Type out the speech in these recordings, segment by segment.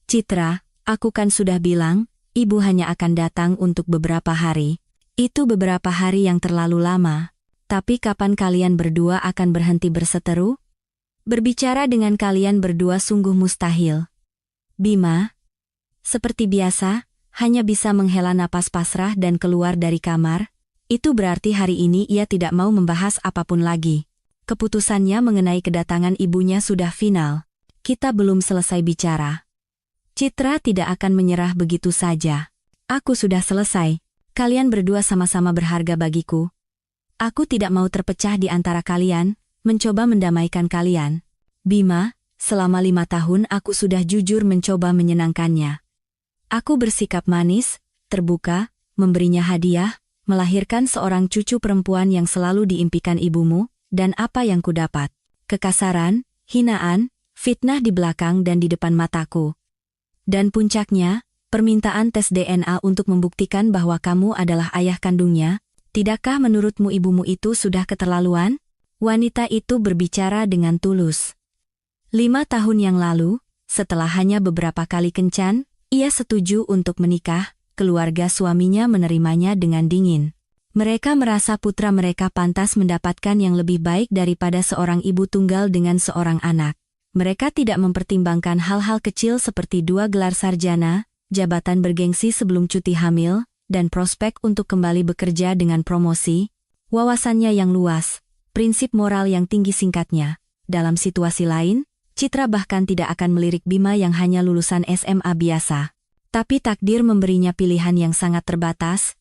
Citra, aku kan sudah bilang, ibu hanya akan datang untuk beberapa hari. Itu beberapa hari yang terlalu lama. Tapi kapan kalian berdua akan berhenti berseteru? Berbicara dengan kalian berdua sungguh mustahil. Bima, seperti biasa, hanya bisa menghela napas pasrah dan keluar dari kamar. Itu berarti hari ini ia tidak mau membahas apapun lagi. Keputusannya mengenai kedatangan ibunya sudah final. Kita belum selesai bicara. Citra tidak akan menyerah begitu saja. Aku sudah selesai. Kalian berdua sama-sama berharga bagiku. Aku tidak mau terpecah di antara kalian, mencoba mendamaikan kalian. Bima, selama 5 tahun aku sudah jujur mencoba menyenangkannya. Aku bersikap manis, terbuka, memberinya hadiah, melahirkan seorang cucu perempuan yang selalu diimpikan ibumu, dan apa yang kudapat? Kekasaran, hinaan, fitnah di belakang dan di depan mataku. Dan puncaknya, permintaan tes DNA untuk membuktikan bahwa kamu adalah ayah kandungnya. Tidakkah menurutmu ibumu itu sudah keterlaluan? Wanita itu berbicara dengan tulus. 5 tahun yang lalu, setelah hanya beberapa kali kencan, ia setuju untuk menikah. Keluarga suaminya menerimanya dengan dingin. Mereka merasa putra mereka pantas mendapatkan yang lebih baik daripada seorang ibu tunggal dengan seorang anak. Mereka tidak mempertimbangkan hal-hal kecil seperti 2 gelar sarjana, jabatan bergengsi sebelum cuti hamil, dan prospek untuk kembali bekerja dengan promosi, wawasannya yang luas, prinsip moral yang tinggi singkatnya. Dalam situasi lain, Citra bahkan tidak akan melirik Bima yang hanya lulusan SMA biasa. Tapi takdir memberinya pilihan yang sangat terbatas,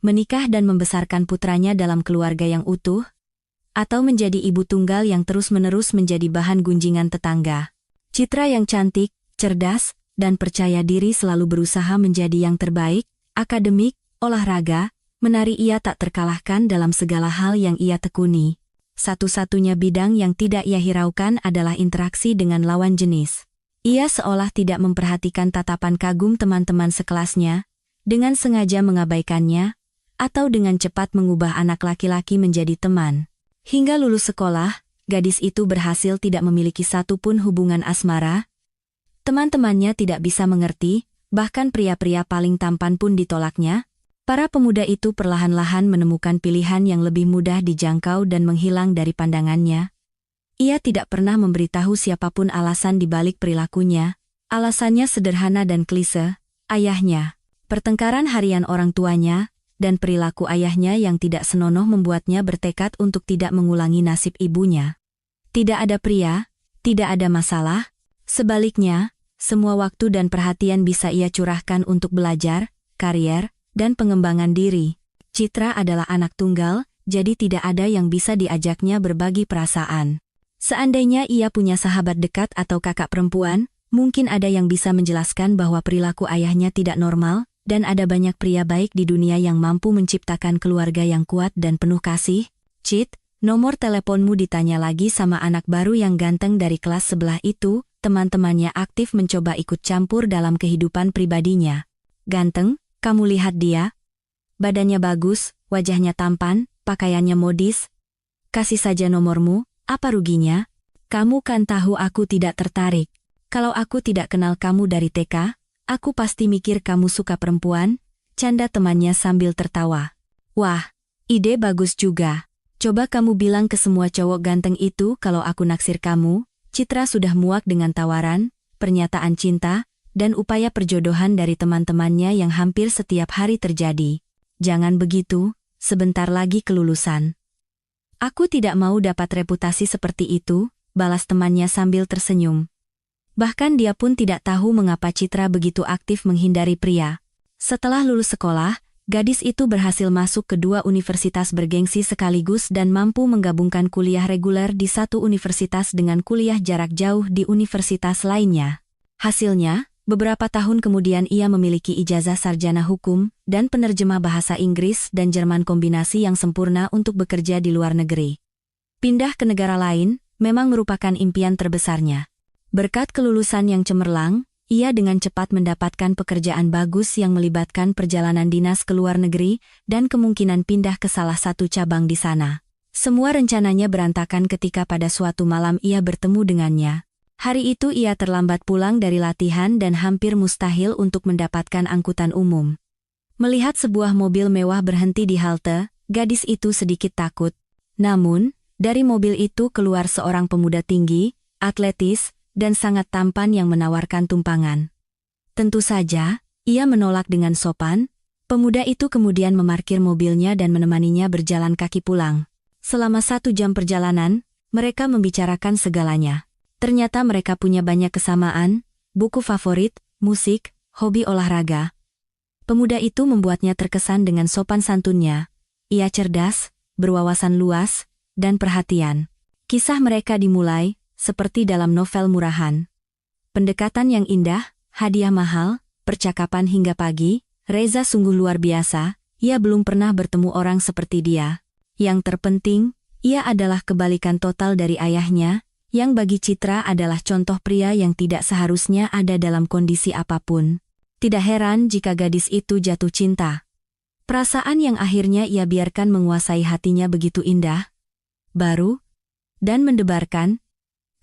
menikah dan membesarkan putranya dalam keluarga yang utuh, atau menjadi ibu tunggal yang terus-menerus menjadi bahan gunjingan tetangga. Citra yang cantik, cerdas, dan percaya diri selalu berusaha menjadi yang terbaik. Akademik, olahraga, menari ia tak terkalahkan dalam segala hal yang ia tekuni. Satu-satunya bidang yang tidak ia hiraukan adalah interaksi dengan lawan jenis. Ia seolah tidak memperhatikan tatapan kagum teman-teman sekelasnya, dengan sengaja mengabaikannya, atau dengan cepat mengubah anak laki-laki menjadi teman. Hingga lulus sekolah, gadis itu berhasil tidak memiliki satupun hubungan asmara. Teman-temannya tidak bisa mengerti, bahkan pria-pria paling tampan pun ditolaknya. Para pemuda itu perlahan-lahan menemukan pilihan yang lebih mudah dijangkau dan menghilang dari pandangannya. Ia tidak pernah memberitahu siapapun alasan di balik perilakunya. Alasannya sederhana dan klise, ayahnya. Pertengkaran harian orang tuanya, dan perilaku ayahnya yang tidak senonoh membuatnya bertekad untuk tidak mengulangi nasib ibunya. Tidak ada pria, tidak ada masalah. Sebaliknya, semua waktu dan perhatian bisa ia curahkan untuk belajar, karier, dan pengembangan diri. Citra adalah anak tunggal, jadi tidak ada yang bisa diajaknya berbagi perasaan. Seandainya ia punya sahabat dekat atau kakak perempuan, mungkin ada yang bisa menjelaskan bahwa perilaku ayahnya tidak normal, dan ada banyak pria baik di dunia yang mampu menciptakan keluarga yang kuat dan penuh kasih. Cit, nomor teleponmu ditanya lagi sama anak baru yang ganteng dari kelas sebelah itu. Teman-temannya aktif mencoba ikut campur dalam kehidupan pribadinya. Ganteng, kamu lihat dia? Badannya bagus, wajahnya tampan, pakaiannya modis. Kasih saja nomormu, apa ruginya? Kamu kan tahu aku tidak tertarik. Kalau aku tidak kenal kamu dari TK, aku pasti mikir kamu suka perempuan, canda temannya sambil tertawa. Wah, ide bagus juga. Coba kamu bilang ke semua cowok ganteng itu kalau aku naksir kamu. Citra sudah muak dengan tawaran, pernyataan cinta, dan upaya perjodohan dari teman-temannya yang hampir setiap hari terjadi. Jangan begitu, sebentar lagi kelulusan. Aku tidak mau dapat reputasi seperti itu, balas temannya sambil tersenyum. Bahkan dia pun tidak tahu mengapa Citra begitu aktif menghindari pria. Setelah lulus sekolah, gadis itu berhasil masuk ke 2 universitas bergengsi sekaligus dan mampu menggabungkan kuliah reguler di satu universitas dengan kuliah jarak jauh di universitas lainnya. Hasilnya, beberapa tahun kemudian ia memiliki ijazah sarjana hukum dan penerjemah bahasa Inggris dan Jerman kombinasi yang sempurna untuk bekerja di luar negeri. Pindah ke negara lain memang merupakan impian terbesarnya. Berkat kelulusan yang cemerlang, ia dengan cepat mendapatkan pekerjaan bagus yang melibatkan perjalanan dinas ke luar negeri dan kemungkinan pindah ke salah satu cabang di sana. Semua rencananya berantakan ketika pada suatu malam ia bertemu dengannya. Hari itu ia terlambat pulang dari latihan dan hampir mustahil untuk mendapatkan angkutan umum. Melihat sebuah mobil mewah berhenti di halte, gadis itu sedikit takut. Namun, dari mobil itu keluar seorang pemuda tinggi, atletis, dan sangat tampan yang menawarkan tumpangan. Tentu saja, ia menolak dengan sopan. Pemuda itu kemudian memarkir mobilnya dan menemaninya berjalan kaki pulang. Selama 1 jam perjalanan, mereka membicarakan segalanya. Ternyata mereka punya banyak kesamaan, buku favorit, musik, hobi olahraga. Pemuda itu membuatnya terkesan dengan sopan santunnya. Ia cerdas, berwawasan luas, dan perhatian. Kisah mereka dimulai, seperti dalam novel murahan. Pendekatan yang indah, hadiah mahal, percakapan hingga pagi. Reza sungguh luar biasa, ia belum pernah bertemu orang seperti dia. Yang terpenting, ia adalah kebalikan total dari ayahnya, yang bagi Citra adalah contoh pria yang tidak seharusnya ada dalam kondisi apapun. Tidak heran jika gadis itu jatuh cinta. Perasaan yang akhirnya ia biarkan menguasai hatinya begitu indah, baru, dan mendebarkan,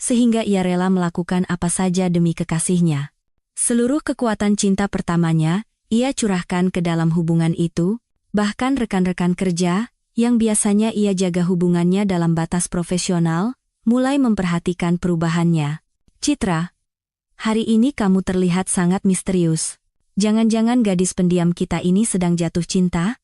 sehingga ia rela melakukan apa saja demi kekasihnya. Seluruh kekuatan cinta pertamanya, ia curahkan ke dalam hubungan itu, bahkan rekan-rekan kerja, yang biasanya ia jaga hubungannya dalam batas profesional, mulai memperhatikan perubahannya. Citra, hari ini kamu terlihat sangat misterius. Jangan-jangan gadis pendiam kita ini sedang jatuh cinta?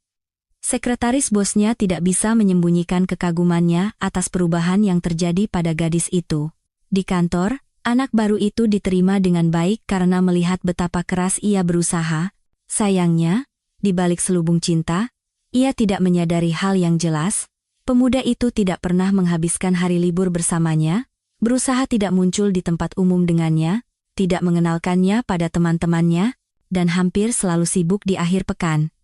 Sekretaris bosnya tidak bisa menyembunyikan kekagumannya atas perubahan yang terjadi pada gadis itu. Di kantor, anak baru itu diterima dengan baik karena melihat betapa keras ia berusaha. Sayangnya, di balik selubung cinta, ia tidak menyadari hal yang jelas. Pemuda itu tidak pernah menghabiskan hari libur bersamanya, berusaha tidak muncul di tempat umum dengannya, tidak mengenalkannya pada teman-temannya, dan hampir selalu sibuk di akhir pekan.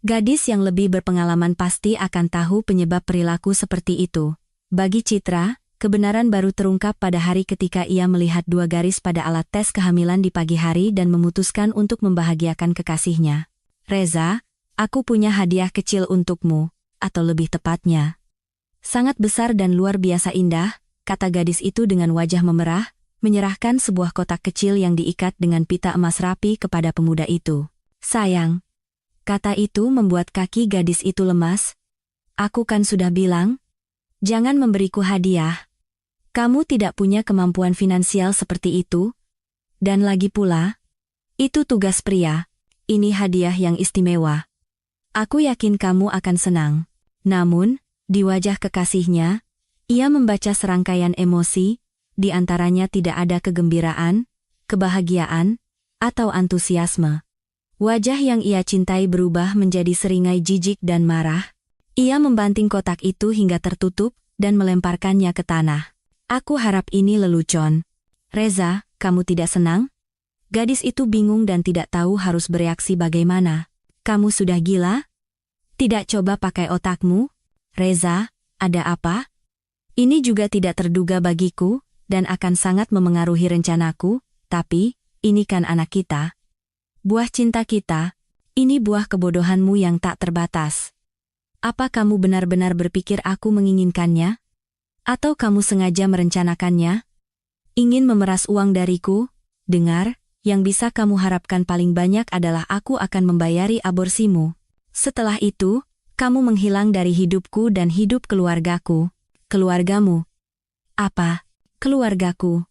Gadis yang lebih berpengalaman pasti akan tahu penyebab perilaku seperti itu. Bagi Citra, kebenaran baru terungkap pada hari ketika ia melihat 2 garis pada alat tes kehamilan di pagi hari dan memutuskan untuk membahagiakan kekasihnya. Reza, aku punya hadiah kecil untukmu, atau lebih tepatnya. Sangat besar dan luar biasa indah, kata gadis itu dengan wajah memerah, menyerahkan sebuah kotak kecil yang diikat dengan pita emas rapi kepada pemuda itu. Sayang, kata itu membuat kaki gadis itu lemas. Aku kan sudah bilang, jangan memberiku hadiah. Kamu tidak punya kemampuan finansial seperti itu. Dan lagi pula, itu tugas pria. Ini hadiah yang istimewa. Aku yakin kamu akan senang. Namun, di wajah kekasihnya, ia membaca serangkaian emosi, di antaranya tidak ada kegembiraan, kebahagiaan, atau antusiasme. Wajah yang ia cintai berubah menjadi seringai jijik dan marah. Ia membanting kotak itu hingga tertutup dan melemparkannya ke tanah. Aku harap ini lelucon. Reza, kamu tidak senang? Gadis itu bingung dan tidak tahu harus bereaksi bagaimana. Kamu sudah gila? Tidak coba pakai otakmu? Reza, ada apa? Ini juga tidak terduga bagiku, dan akan sangat memengaruhi rencanaku, tapi, ini kan anak kita. Buah cinta kita, ini buah kebodohanmu yang tak terbatas. Apa kamu benar-benar berpikir aku menginginkannya? Atau kamu sengaja merencanakannya? Ingin memeras uang dariku? Dengar, yang bisa kamu harapkan paling banyak adalah aku akan membayari aborsimu. Setelah itu, kamu menghilang dari hidupku dan hidup keluargaku. Keluargamu. Apa? Keluargaku.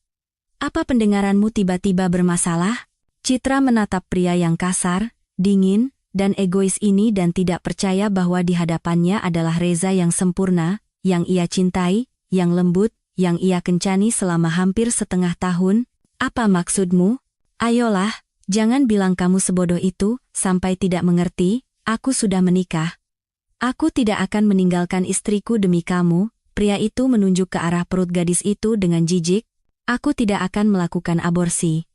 Apa pendengaranmu tiba-tiba bermasalah? Citra menatap pria yang kasar, dingin, dan egois ini dan tidak percaya bahwa di hadapannya adalah Reza yang sempurna, yang ia cintai, yang lembut, yang ia kencani selama hampir setengah tahun. Apa maksudmu? Ayolah, jangan bilang kamu sebodoh itu, sampai tidak mengerti, aku sudah menikah. Aku tidak akan meninggalkan istriku demi kamu. Pria itu menunjuk ke arah perut gadis itu dengan jijik. Aku tidak akan melakukan aborsi.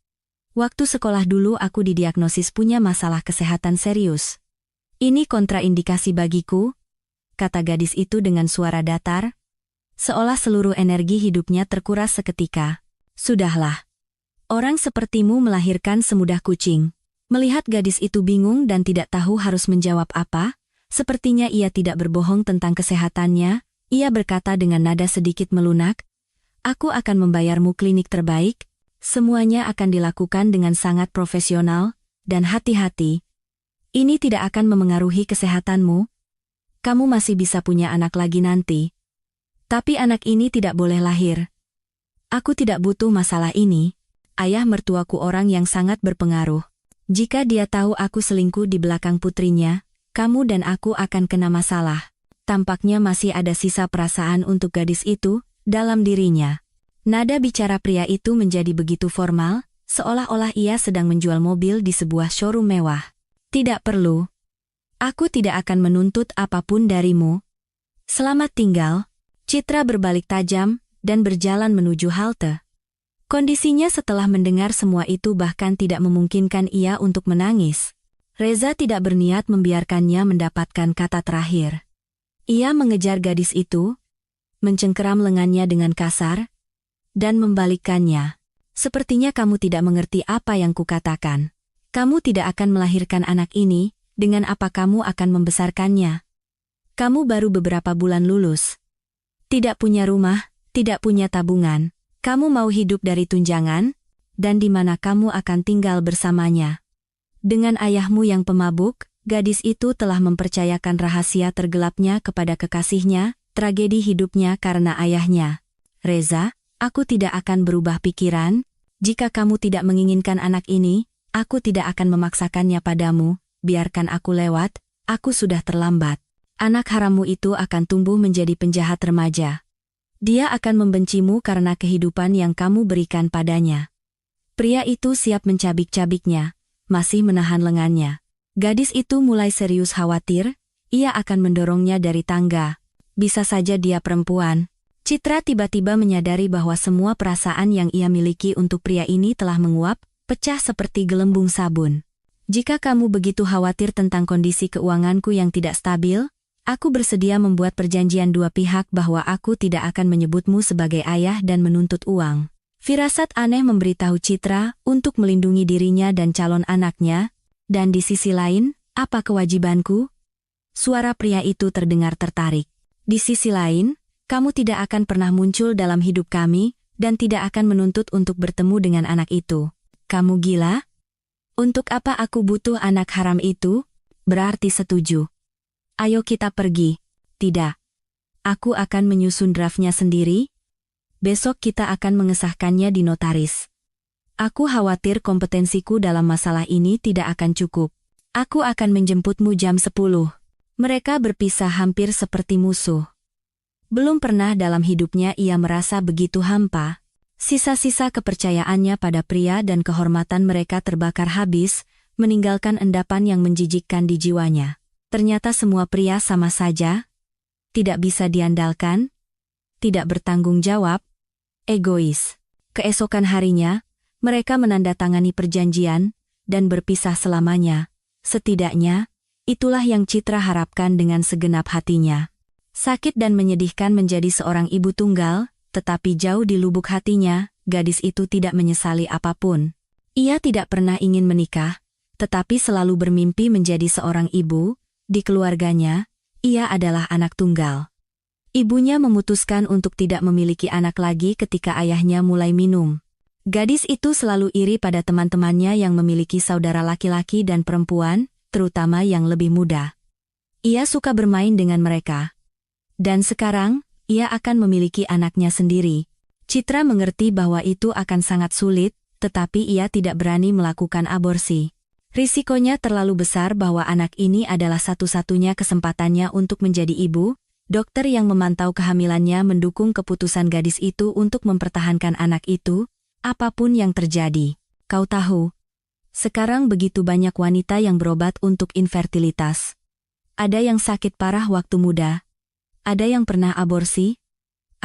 Waktu sekolah dulu aku didiagnosis punya masalah kesehatan serius. Ini kontraindikasi bagiku, kata gadis itu dengan suara datar, seolah seluruh energi hidupnya terkuras seketika. Sudahlah. Orang sepertimu melahirkan semudah kucing. Melihat gadis itu bingung dan tidak tahu harus menjawab apa, sepertinya ia tidak berbohong tentang kesehatannya, ia berkata dengan nada sedikit melunak, Aku akan membayarmu klinik terbaik, semuanya akan dilakukan dengan sangat profesional, dan hati-hati. Ini tidak akan memengaruhi kesehatanmu. Kamu masih bisa punya anak lagi nanti. Tapi anak ini tidak boleh lahir. Aku tidak butuh masalah ini. Ayah mertuaku orang yang sangat berpengaruh. Jika dia tahu aku selingkuh di belakang putrinya, kamu dan aku akan kena masalah. Tampaknya masih ada sisa perasaan untuk gadis itu dalam dirinya. Nada bicara pria itu menjadi begitu formal, seolah-olah ia sedang menjual mobil di sebuah showroom mewah. Tidak perlu. Aku tidak akan menuntut apapun darimu. Selamat tinggal. Citra berbalik tajam dan berjalan menuju halte. Kondisinya setelah mendengar semua itu bahkan tidak memungkinkan ia untuk menangis. Reza tidak berniat membiarkannya mendapatkan kata terakhir. Ia mengejar gadis itu, mencengkeram lengannya dengan kasar, dan membalikkannya. Sepertinya kamu tidak mengerti apa yang kukatakan. Kamu tidak akan melahirkan anak ini, dengan apa kamu akan membesarkannya? Kamu baru beberapa bulan lulus. Tidak punya rumah, tidak punya tabungan. Kamu mau hidup dari tunjangan, dan di mana kamu akan tinggal bersamanya. Dengan ayahmu yang pemabuk, gadis itu telah mempercayakan rahasia tergelapnya kepada kekasihnya, tragedi hidupnya karena ayahnya. Reza, aku tidak akan berubah pikiran. Jika kamu tidak menginginkan anak ini, aku tidak akan memaksakannya padamu. Biarkan aku lewat, aku sudah terlambat. Anak harammu itu akan tumbuh menjadi penjahat remaja. Dia akan membencimu karena kehidupan yang kamu berikan padanya. Pria itu siap mencabik-cabiknya, masih menahan lengannya. Gadis itu mulai serius khawatir, ia akan mendorongnya dari tangga. Bisa saja dia perempuan. Citra tiba-tiba menyadari bahwa semua perasaan yang ia miliki untuk pria ini telah menguap, pecah seperti gelembung sabun. Jika kamu begitu khawatir tentang kondisi keuanganku yang tidak stabil, aku bersedia membuat perjanjian dua pihak bahwa aku tidak akan menyebutmu sebagai ayah dan menuntut uang. Firasat aneh memberitahu Citra untuk melindungi dirinya dan calon anaknya, dan di sisi lain, apa kewajibanku? Suara pria itu terdengar tertarik. Di sisi lain, kamu tidak akan pernah muncul dalam hidup kami, dan tidak akan menuntut untuk bertemu dengan anak itu. Kamu gila? Untuk apa aku butuh anak haram itu? Berarti setuju. Ayo kita pergi. Tidak. Aku akan menyusun draftnya sendiri. Besok kita akan mengesahkannya di notaris. Aku khawatir kompetensiku dalam masalah ini tidak akan cukup. Aku akan menjemputmu jam 10. Mereka berpisah hampir seperti musuh. Belum pernah dalam hidupnya ia merasa begitu hampa. Sisa-sisa kepercayaannya pada pria dan kehormatan mereka terbakar habis, meninggalkan endapan yang menjijikkan di jiwanya. Ternyata semua pria sama saja. Tidak bisa diandalkan. Tidak bertanggung jawab. Egois. Keesokan harinya, mereka menandatangani perjanjian, dan berpisah selamanya. Setidaknya, itulah yang Citra harapkan dengan segenap hatinya. Sakit dan menyedihkan menjadi seorang ibu tunggal, tetapi jauh di lubuk hatinya, gadis itu tidak menyesali apapun. Ia tidak pernah ingin menikah, tetapi selalu bermimpi menjadi seorang ibu. Di keluarganya, ia adalah anak tunggal. Ibunya memutuskan untuk tidak memiliki anak lagi ketika ayahnya mulai minum. Gadis itu selalu iri pada teman-temannya yang memiliki saudara laki-laki dan perempuan, terutama yang lebih muda. Ia suka bermain dengan mereka. Dan sekarang, ia akan memiliki anaknya sendiri. Citra mengerti bahwa itu akan sangat sulit, tetapi ia tidak berani melakukan aborsi. Risikonya terlalu besar bahwa anak ini adalah satu-satunya kesempatannya untuk menjadi ibu. Dokter yang memantau kehamilannya mendukung keputusan gadis itu untuk mempertahankan anak itu, apapun yang terjadi. Kau tahu, sekarang begitu banyak wanita yang berobat untuk infertilitas. Ada yang sakit parah waktu muda. Ada yang pernah aborsi.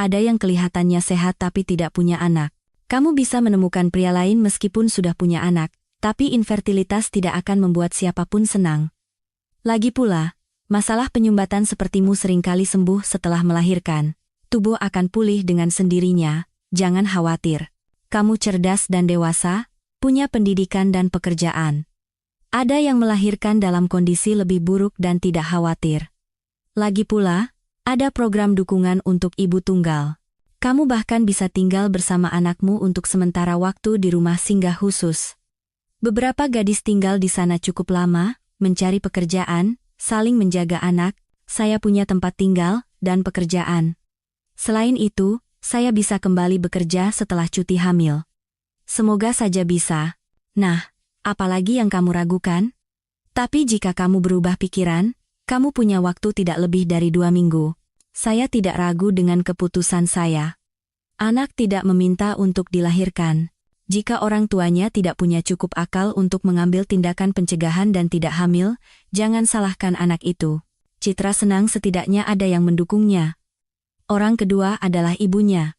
Ada yang kelihatannya sehat tapi tidak punya anak. Kamu bisa menemukan pria lain meskipun sudah punya anak, tapi infertilitas tidak akan membuat siapapun senang. Lagi pula, masalah penyumbatan sepertimu seringkali sembuh setelah melahirkan. Tubuh akan pulih dengan sendirinya, jangan khawatir. Kamu cerdas dan dewasa, punya pendidikan dan pekerjaan. Ada yang melahirkan dalam kondisi lebih buruk dan tidak khawatir. Lagi pula, ada program dukungan untuk ibu tunggal. Kamu bahkan bisa tinggal bersama anakmu untuk sementara waktu di rumah singgah khusus. Beberapa gadis tinggal di sana cukup lama, mencari pekerjaan, saling menjaga anak, saya punya tempat tinggal, dan pekerjaan. Selain itu, saya bisa kembali bekerja setelah cuti hamil. Semoga saja bisa. Nah, apalagi yang kamu ragukan? Tapi jika kamu berubah pikiran, kamu punya waktu tidak lebih dari 2 minggu. Saya tidak ragu dengan keputusan saya. Anak tidak meminta untuk dilahirkan. Jika orang tuanya tidak punya cukup akal untuk mengambil tindakan pencegahan dan tidak hamil, jangan salahkan anak itu. Citra senang setidaknya ada yang mendukungnya. Orang kedua adalah ibunya.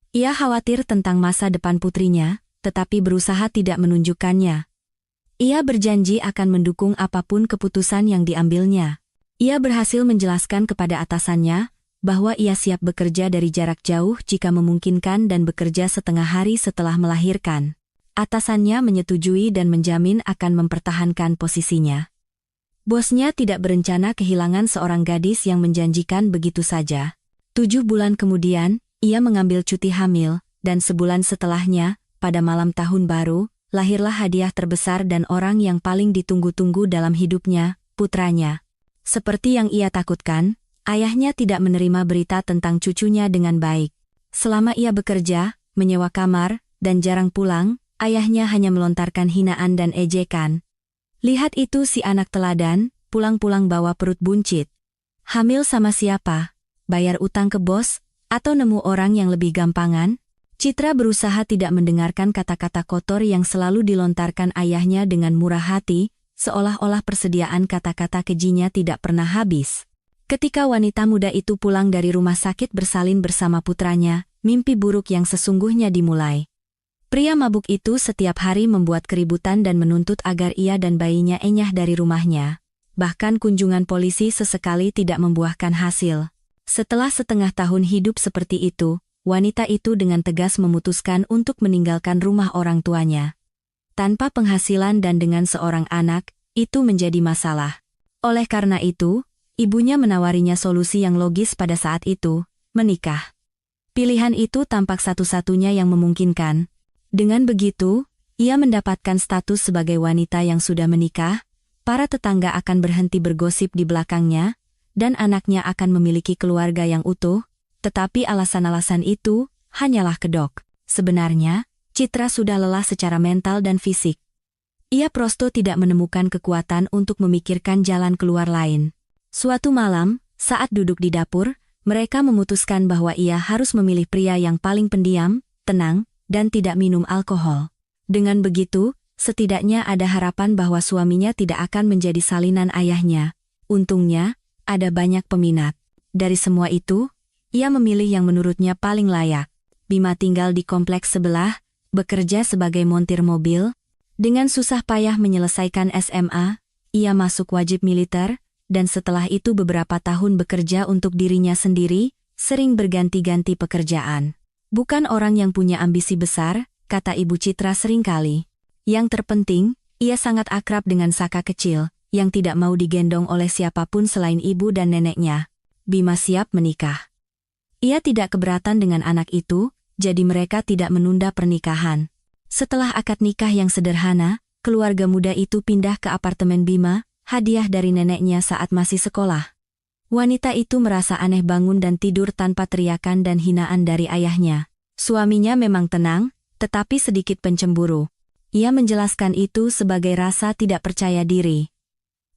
Ia khawatir tentang masa depan putrinya, tetapi berusaha tidak menunjukkannya. Ia berjanji akan mendukung apapun keputusan yang diambilnya. Ia berhasil menjelaskan kepada atasannya bahwa ia siap bekerja dari jarak jauh jika memungkinkan dan bekerja setengah hari setelah melahirkan. Atasannya menyetujui dan menjamin akan mempertahankan posisinya. Bosnya tidak berencana kehilangan seorang gadis yang menjanjikan begitu saja. 7 bulan kemudian, ia mengambil cuti hamil, dan sebulan setelahnya, pada malam tahun baru, lahirlah hadiah terbesar dan orang yang paling ditunggu-tunggu dalam hidupnya, putranya. Seperti yang ia takutkan, ayahnya tidak menerima berita tentang cucunya dengan baik. Selama ia bekerja, menyewa kamar, dan jarang pulang, ayahnya hanya melontarkan hinaan dan ejekan. Lihat itu si anak teladan, pulang-pulang bawa perut buncit. Hamil sama siapa? Bayar utang ke bos? Atau nemu orang yang lebih gampangan? Citra berusaha tidak mendengarkan kata-kata kotor yang selalu dilontarkan ayahnya dengan murah hati, seolah-olah persediaan kata-kata kejinya tidak pernah habis. Ketika wanita muda itu pulang dari rumah sakit bersalin bersama putranya, mimpi buruk yang sesungguhnya dimulai. Pria mabuk itu setiap hari membuat keributan dan menuntut agar ia dan bayinya enyah dari rumahnya. Bahkan kunjungan polisi sesekali tidak membuahkan hasil. Setelah setengah tahun hidup seperti itu, wanita itu dengan tegas memutuskan untuk meninggalkan rumah orang tuanya. Tanpa penghasilan dan dengan seorang anak, itu menjadi masalah. Oleh karena itu, ibunya menawarinya solusi yang logis pada saat itu, menikah. Pilihan itu tampak satu-satunya yang memungkinkan. Dengan begitu, ia mendapatkan status sebagai wanita yang sudah menikah, para tetangga akan berhenti bergosip di belakangnya, dan anaknya akan memiliki keluarga yang utuh, tetapi alasan-alasan itu hanyalah kedok. Sebenarnya, Citra sudah lelah secara mental dan fisik. Ia prosto tidak menemukan kekuatan untuk memikirkan jalan keluar lain. Suatu malam, saat duduk di dapur, mereka memutuskan bahwa ia harus memilih pria yang paling pendiam, tenang, dan tidak minum alkohol. Dengan begitu, setidaknya ada harapan bahwa suaminya tidak akan menjadi salinan ayahnya. Untungnya, ada banyak peminat. Dari semua itu, ia memilih yang menurutnya paling layak. Bima tinggal di kompleks sebelah, bekerja sebagai montir mobil. Dengan susah payah menyelesaikan SMA, ia masuk wajib militer, dan setelah itu beberapa tahun bekerja untuk dirinya sendiri, sering berganti-ganti pekerjaan. Bukan orang yang punya ambisi besar, kata Ibu Citra seringkali. Yang terpenting, ia sangat akrab dengan Saka kecil, yang tidak mau digendong oleh siapapun selain ibu dan neneknya. Bima siap menikah. Ia tidak keberatan dengan anak itu, jadi mereka tidak menunda pernikahan. Setelah akad nikah yang sederhana, keluarga muda itu pindah ke apartemen Bima, hadiah dari neneknya saat masih sekolah. Wanita itu merasa aneh bangun dan tidur tanpa teriakan dan hinaan dari ayahnya. Suaminya memang tenang, tetapi sedikit pencemburu. Ia menjelaskan itu sebagai rasa tidak percaya diri.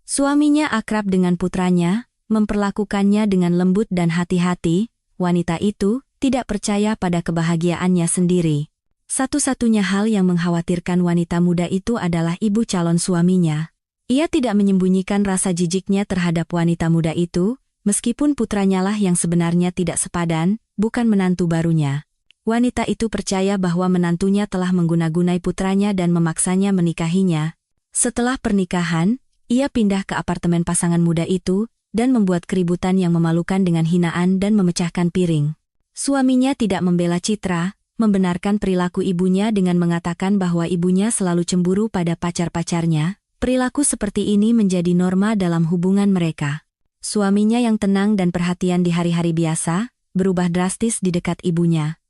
Suaminya akrab dengan putranya, memperlakukannya dengan lembut dan hati-hati. Wanita itu tidak percaya pada kebahagiaannya sendiri. Satu-satunya hal yang mengkhawatirkan wanita muda itu adalah ibu calon suaminya. Ia tidak menyembunyikan rasa jijiknya terhadap wanita muda itu, meskipun putranya lah yang sebenarnya tidak sepadan, bukan menantu barunya. Wanita itu percaya bahwa menantunya telah mengguna-gunai putranya dan memaksanya menikahinya. Setelah pernikahan, ia pindah ke apartemen pasangan muda itu, dan membuat keributan yang memalukan dengan hinaan dan memecahkan piring. Suaminya tidak membela Citra, membenarkan perilaku ibunya dengan mengatakan bahwa ibunya selalu cemburu pada pacar-pacarnya. Perilaku seperti ini menjadi norma dalam hubungan mereka. Suaminya yang tenang dan perhatian di hari-hari biasa, berubah drastis di dekat ibunya.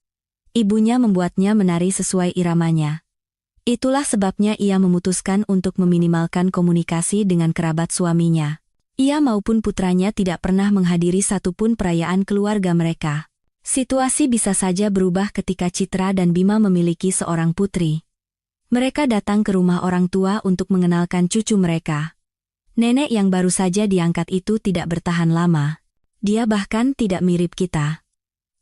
Ibunya membuatnya menari sesuai iramanya. Itulah sebabnya ia memutuskan untuk meminimalkan komunikasi dengan kerabat suaminya. Ia maupun putranya tidak pernah menghadiri satupun perayaan keluarga mereka. Situasi bisa saja berubah ketika Citra dan Bima memiliki seorang putri. Mereka datang ke rumah orang tua untuk mengenalkan cucu mereka. Nenek yang baru saja diangkat itu tidak bertahan lama. Dia bahkan tidak mirip kita.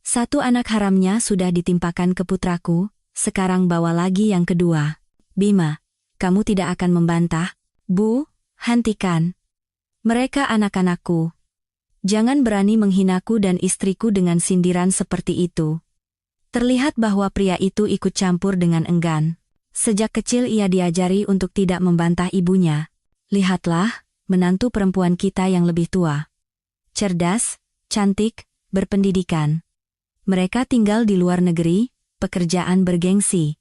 Satu anak haramnya sudah ditimpakan ke putraku, sekarang bawa lagi yang kedua. Bima, kamu tidak akan membantah? Bu, hentikan. Mereka anak-anakku. Jangan berani menghinaku dan istriku dengan sindiran seperti itu. Terlihat bahwa pria itu ikut campur dengan enggan. Sejak kecil ia diajari untuk tidak membantah ibunya. Lihatlah, menantu perempuan kita yang lebih tua. Cerdas, cantik, berpendidikan. Mereka tinggal di luar negeri, pekerjaan bergengsi.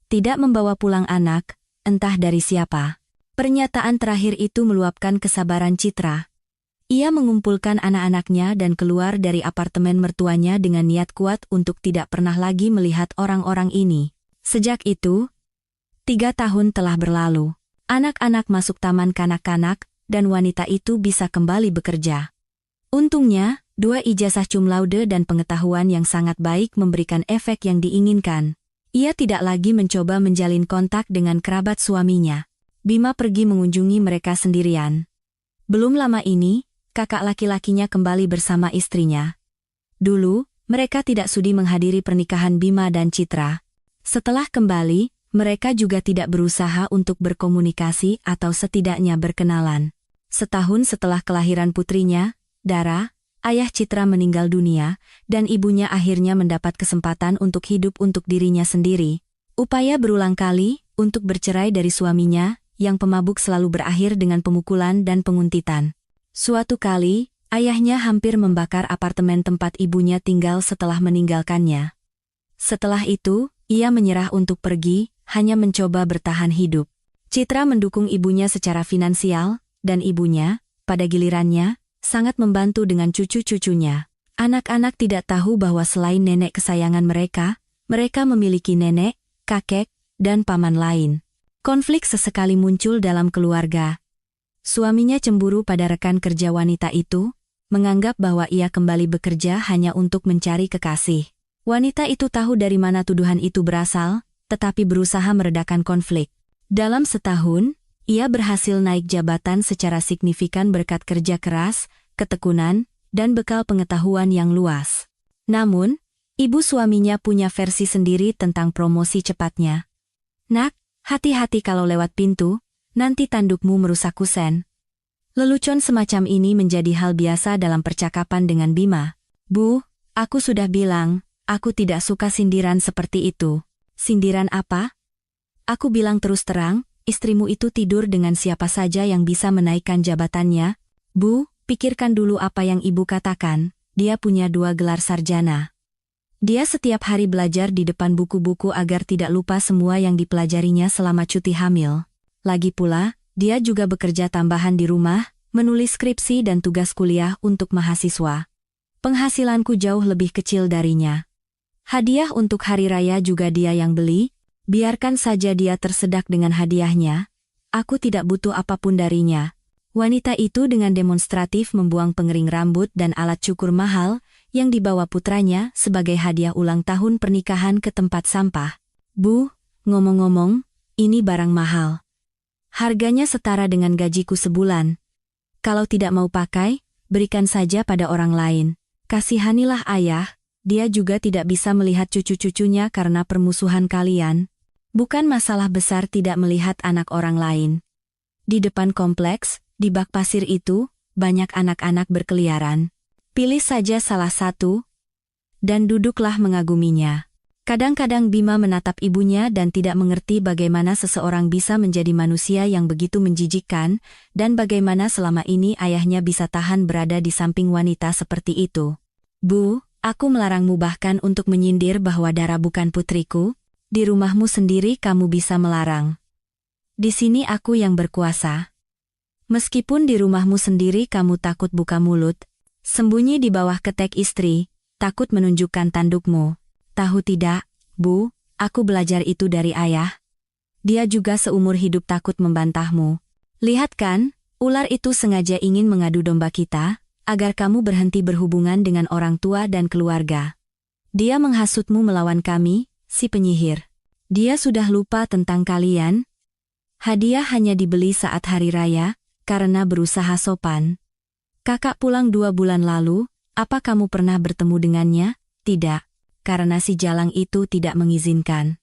Tidak membawa pulang anak, entah dari siapa. Pernyataan terakhir itu meluapkan kesabaran Citra. Ia mengumpulkan anak-anaknya dan keluar dari apartemen mertuanya dengan niat kuat untuk tidak pernah lagi melihat orang-orang ini. Sejak itu, 3 tahun telah berlalu. Anak-anak masuk taman kanak-kanak, dan wanita itu bisa kembali bekerja. Untungnya, 2 ijazah cum laude dan pengetahuan yang sangat baik memberikan efek yang diinginkan. Ia tidak lagi mencoba menjalin kontak dengan kerabat suaminya. Bima pergi mengunjungi mereka sendirian. Belum lama ini, kakak laki-lakinya kembali bersama istrinya. Dulu, mereka tidak sudi menghadiri pernikahan Bima dan Citra. Setelah kembali, mereka juga tidak berusaha untuk berkomunikasi atau setidaknya berkenalan. Setahun setelah kelahiran putrinya, Dara, ayah Citra meninggal dunia, dan ibunya akhirnya mendapat kesempatan untuk hidup untuk dirinya sendiri. Upaya berulang kali untuk bercerai dari suaminya, yang pemabuk selalu berakhir dengan pemukulan dan penguntitan. Suatu kali, ayahnya hampir membakar apartemen tempat ibunya tinggal setelah meninggalkannya. Setelah itu, ia menyerah untuk pergi, hanya mencoba bertahan hidup. Citra mendukung ibunya secara finansial, dan ibunya, pada gilirannya, sangat membantu dengan cucu-cucunya. Anak-anak tidak tahu bahwa selain nenek kesayangan mereka, mereka memiliki nenek, kakek, dan paman lain. Konflik sesekali muncul dalam keluarga. Suaminya cemburu pada rekan kerja wanita itu, menganggap bahwa ia kembali bekerja hanya untuk mencari kekasih. Wanita itu tahu dari mana tuduhan itu berasal, tetapi berusaha meredakan konflik. Dalam setahun, ia berhasil naik jabatan secara signifikan berkat kerja keras, ketekunan, dan bekal pengetahuan yang luas. Namun, ibu suaminya punya versi sendiri tentang promosi cepatnya. Nak, hati-hati kalau lewat pintu, nanti tandukmu merusak kusen. Lelucon semacam ini menjadi hal biasa dalam percakapan dengan Bima. Bu, aku sudah bilang, aku tidak suka sindiran seperti itu. Sindiran apa? Aku bilang terus terang, istrimu itu tidur dengan siapa saja yang bisa menaikkan jabatannya. Bu, pikirkan dulu apa yang ibu katakan, dia punya 2 gelar sarjana. Dia setiap hari belajar di depan buku-buku agar tidak lupa semua yang dipelajarinya selama cuti hamil. Lagi pula, dia juga bekerja tambahan di rumah, menulis skripsi dan tugas kuliah untuk mahasiswa. Penghasilanku jauh lebih kecil darinya. Hadiah untuk hari raya juga dia yang beli. Biarkan saja dia tersedak dengan hadiahnya. Aku tidak butuh apapun darinya. Wanita itu dengan demonstratif membuang pengering rambut dan alat cukur mahal yang dibawa putranya sebagai hadiah ulang tahun pernikahan ke tempat sampah. Bu, ngomong-ngomong, ini barang mahal. Harganya setara dengan gajiku sebulan. Kalau tidak mau pakai, berikan saja pada orang lain. Kasihanilah ayah, dia juga tidak bisa melihat cucu-cucunya karena permusuhan kalian. Bukan masalah besar tidak melihat anak orang lain. Di depan kompleks, di bak pasir itu, banyak anak-anak berkeliaran. Pilih saja salah satu, dan duduklah mengaguminya. Kadang-kadang Bima menatap ibunya dan tidak mengerti bagaimana seseorang bisa menjadi manusia yang begitu menjijikkan, dan bagaimana selama ini ayahnya bisa tahan berada di samping wanita seperti itu. Bu, aku melarangmu bahkan untuk menyindir bahwa Dara bukan putriku. Di rumahmu sendiri kamu bisa melarang. Di sini aku yang berkuasa. Meskipun di rumahmu sendiri kamu takut buka mulut, sembunyi di bawah ketek istri, takut menunjukkan tandukmu. Tahu tidak, Bu, aku belajar itu dari ayah. Dia juga seumur hidup takut membantahmu. Lihat kan, ular itu sengaja ingin mengadu domba kita, agar kamu berhenti berhubungan dengan orang tua dan keluarga. Dia menghasutmu melawan kami, si penyihir. Dia sudah lupa tentang kalian. Hadiah hanya dibeli saat hari raya, karena berusaha sopan. Kakak pulang 2 bulan lalu, apa kamu pernah bertemu dengannya? Tidak, karena si jalang itu tidak mengizinkan.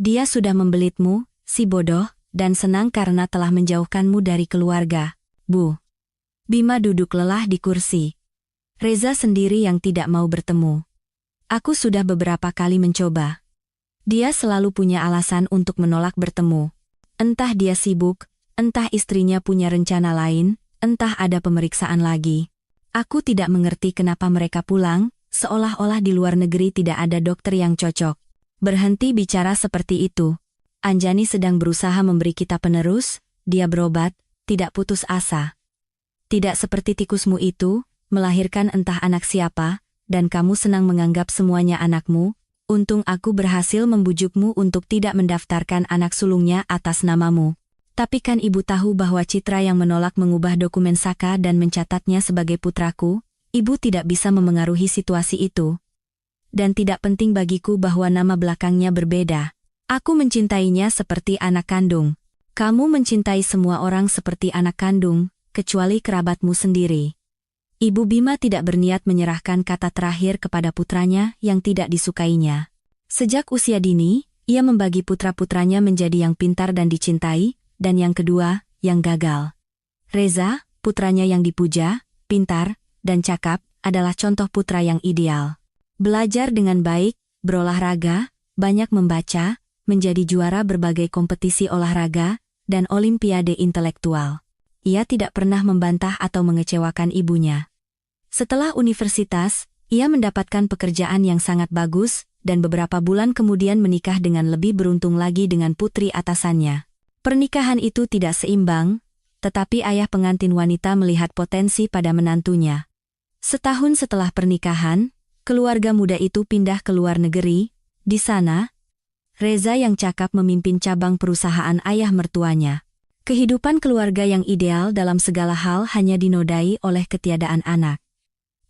Dia sudah membelitmu, si bodoh, dan senang karena telah menjauhkanmu dari keluarga. Bu. Bima duduk lelah di kursi. Reza sendiri yang tidak mau bertemu. Aku sudah beberapa kali mencoba. Dia selalu punya alasan untuk menolak bertemu. Entah dia sibuk, entah istrinya punya rencana lain, entah ada pemeriksaan lagi. Aku tidak mengerti kenapa mereka pulang, seolah-olah di luar negeri tidak ada dokter yang cocok. Berhenti bicara seperti itu. Anjani sedang berusaha memberi kita penerus, dia berobat, tidak putus asa. Tidak seperti tikusmu itu, melahirkan entah anak siapa, dan kamu senang menganggap semuanya anakmu. Untung aku berhasil membujukmu untuk tidak mendaftarkan anak sulungnya atas namamu. Tapi kan ibu tahu bahwa Citra yang menolak mengubah dokumen Saka dan mencatatnya sebagai putraku, ibu tidak bisa memengaruhi situasi itu. Dan tidak penting bagiku bahwa nama belakangnya berbeda. Aku mencintainya seperti anak kandung. Kamu mencintai semua orang seperti anak kandung, kecuali kerabatmu sendiri. Ibu Bima tidak berniat menyerahkan kata terakhir kepada putranya yang tidak disukainya. Sejak usia dini, ia membagi putra-putranya menjadi yang pintar dan dicintai, dan yang kedua, yang gagal. Reza, putranya yang dipuja, pintar, dan cakap, adalah contoh putra yang ideal. Belajar dengan baik, berolahraga, banyak membaca, menjadi juara berbagai kompetisi olahraga, dan olimpiade intelektual. Ia tidak pernah membantah atau mengecewakan ibunya. Setelah universitas, ia mendapatkan pekerjaan yang sangat bagus, dan beberapa bulan kemudian menikah dengan lebih beruntung lagi dengan putri atasannya. Pernikahan itu tidak seimbang, tetapi ayah pengantin wanita melihat potensi pada menantunya. Setahun setelah pernikahan, keluarga muda itu pindah ke luar negeri. Di sana, Reza yang cakap memimpin cabang perusahaan ayah mertuanya. Kehidupan keluarga yang ideal dalam segala hal hanya dinodai oleh ketiadaan anak.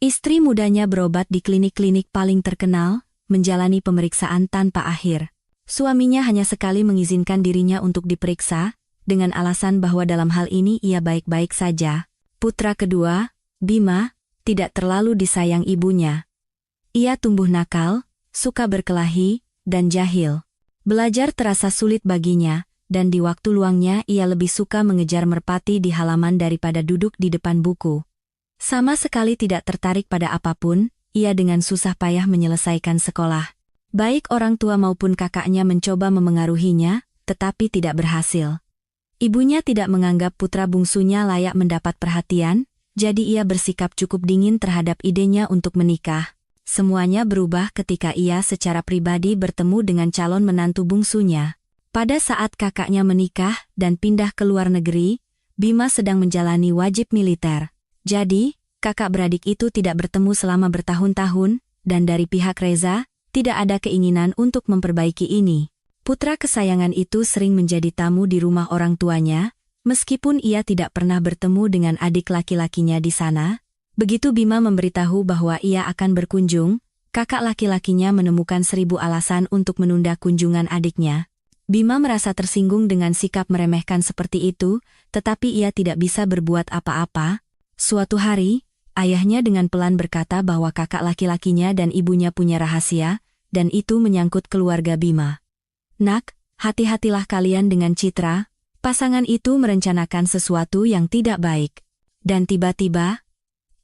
Istri mudanya berobat di klinik-klinik paling terkenal, menjalani pemeriksaan tanpa akhir. Suaminya hanya sekali mengizinkan dirinya untuk diperiksa, dengan alasan bahwa dalam hal ini ia baik-baik saja. Putra kedua, Bima, tidak terlalu disayang ibunya. Ia tumbuh nakal, suka berkelahi, dan jahil. Belajar terasa sulit baginya, dan di waktu luangnya ia lebih suka mengejar merpati di halaman daripada duduk di depan buku. Sama sekali tidak tertarik pada apapun, ia dengan susah payah menyelesaikan sekolah. Baik orang tua maupun kakaknya mencoba memengaruhinya, tetapi tidak berhasil. Ibunya tidak menganggap putra bungsunya layak mendapat perhatian, jadi ia bersikap cukup dingin terhadap idenya untuk menikah. Semuanya berubah ketika ia secara pribadi bertemu dengan calon menantu bungsunya. Pada saat kakaknya menikah dan pindah ke luar negeri, Bima sedang menjalani wajib militer. Jadi, kakak beradik itu tidak bertemu selama bertahun-tahun, dan dari pihak Reza, tidak ada keinginan untuk memperbaiki ini. Putra kesayangan itu sering menjadi tamu di rumah orang tuanya, meskipun ia tidak pernah bertemu dengan adik laki-lakinya di sana. Begitu Bima memberitahu bahwa ia akan berkunjung, kakak laki-lakinya menemukan 1000 alasan untuk menunda kunjungan adiknya. Bima merasa tersinggung dengan sikap meremehkan seperti itu, tetapi ia tidak bisa berbuat apa-apa. Suatu hari, ayahnya dengan pelan berkata bahwa kakak laki-lakinya dan ibunya punya rahasia, dan itu menyangkut keluarga Bima. Nak, hati-hatilah kalian dengan Citra, pasangan itu merencanakan sesuatu yang tidak baik. Dan tiba-tiba,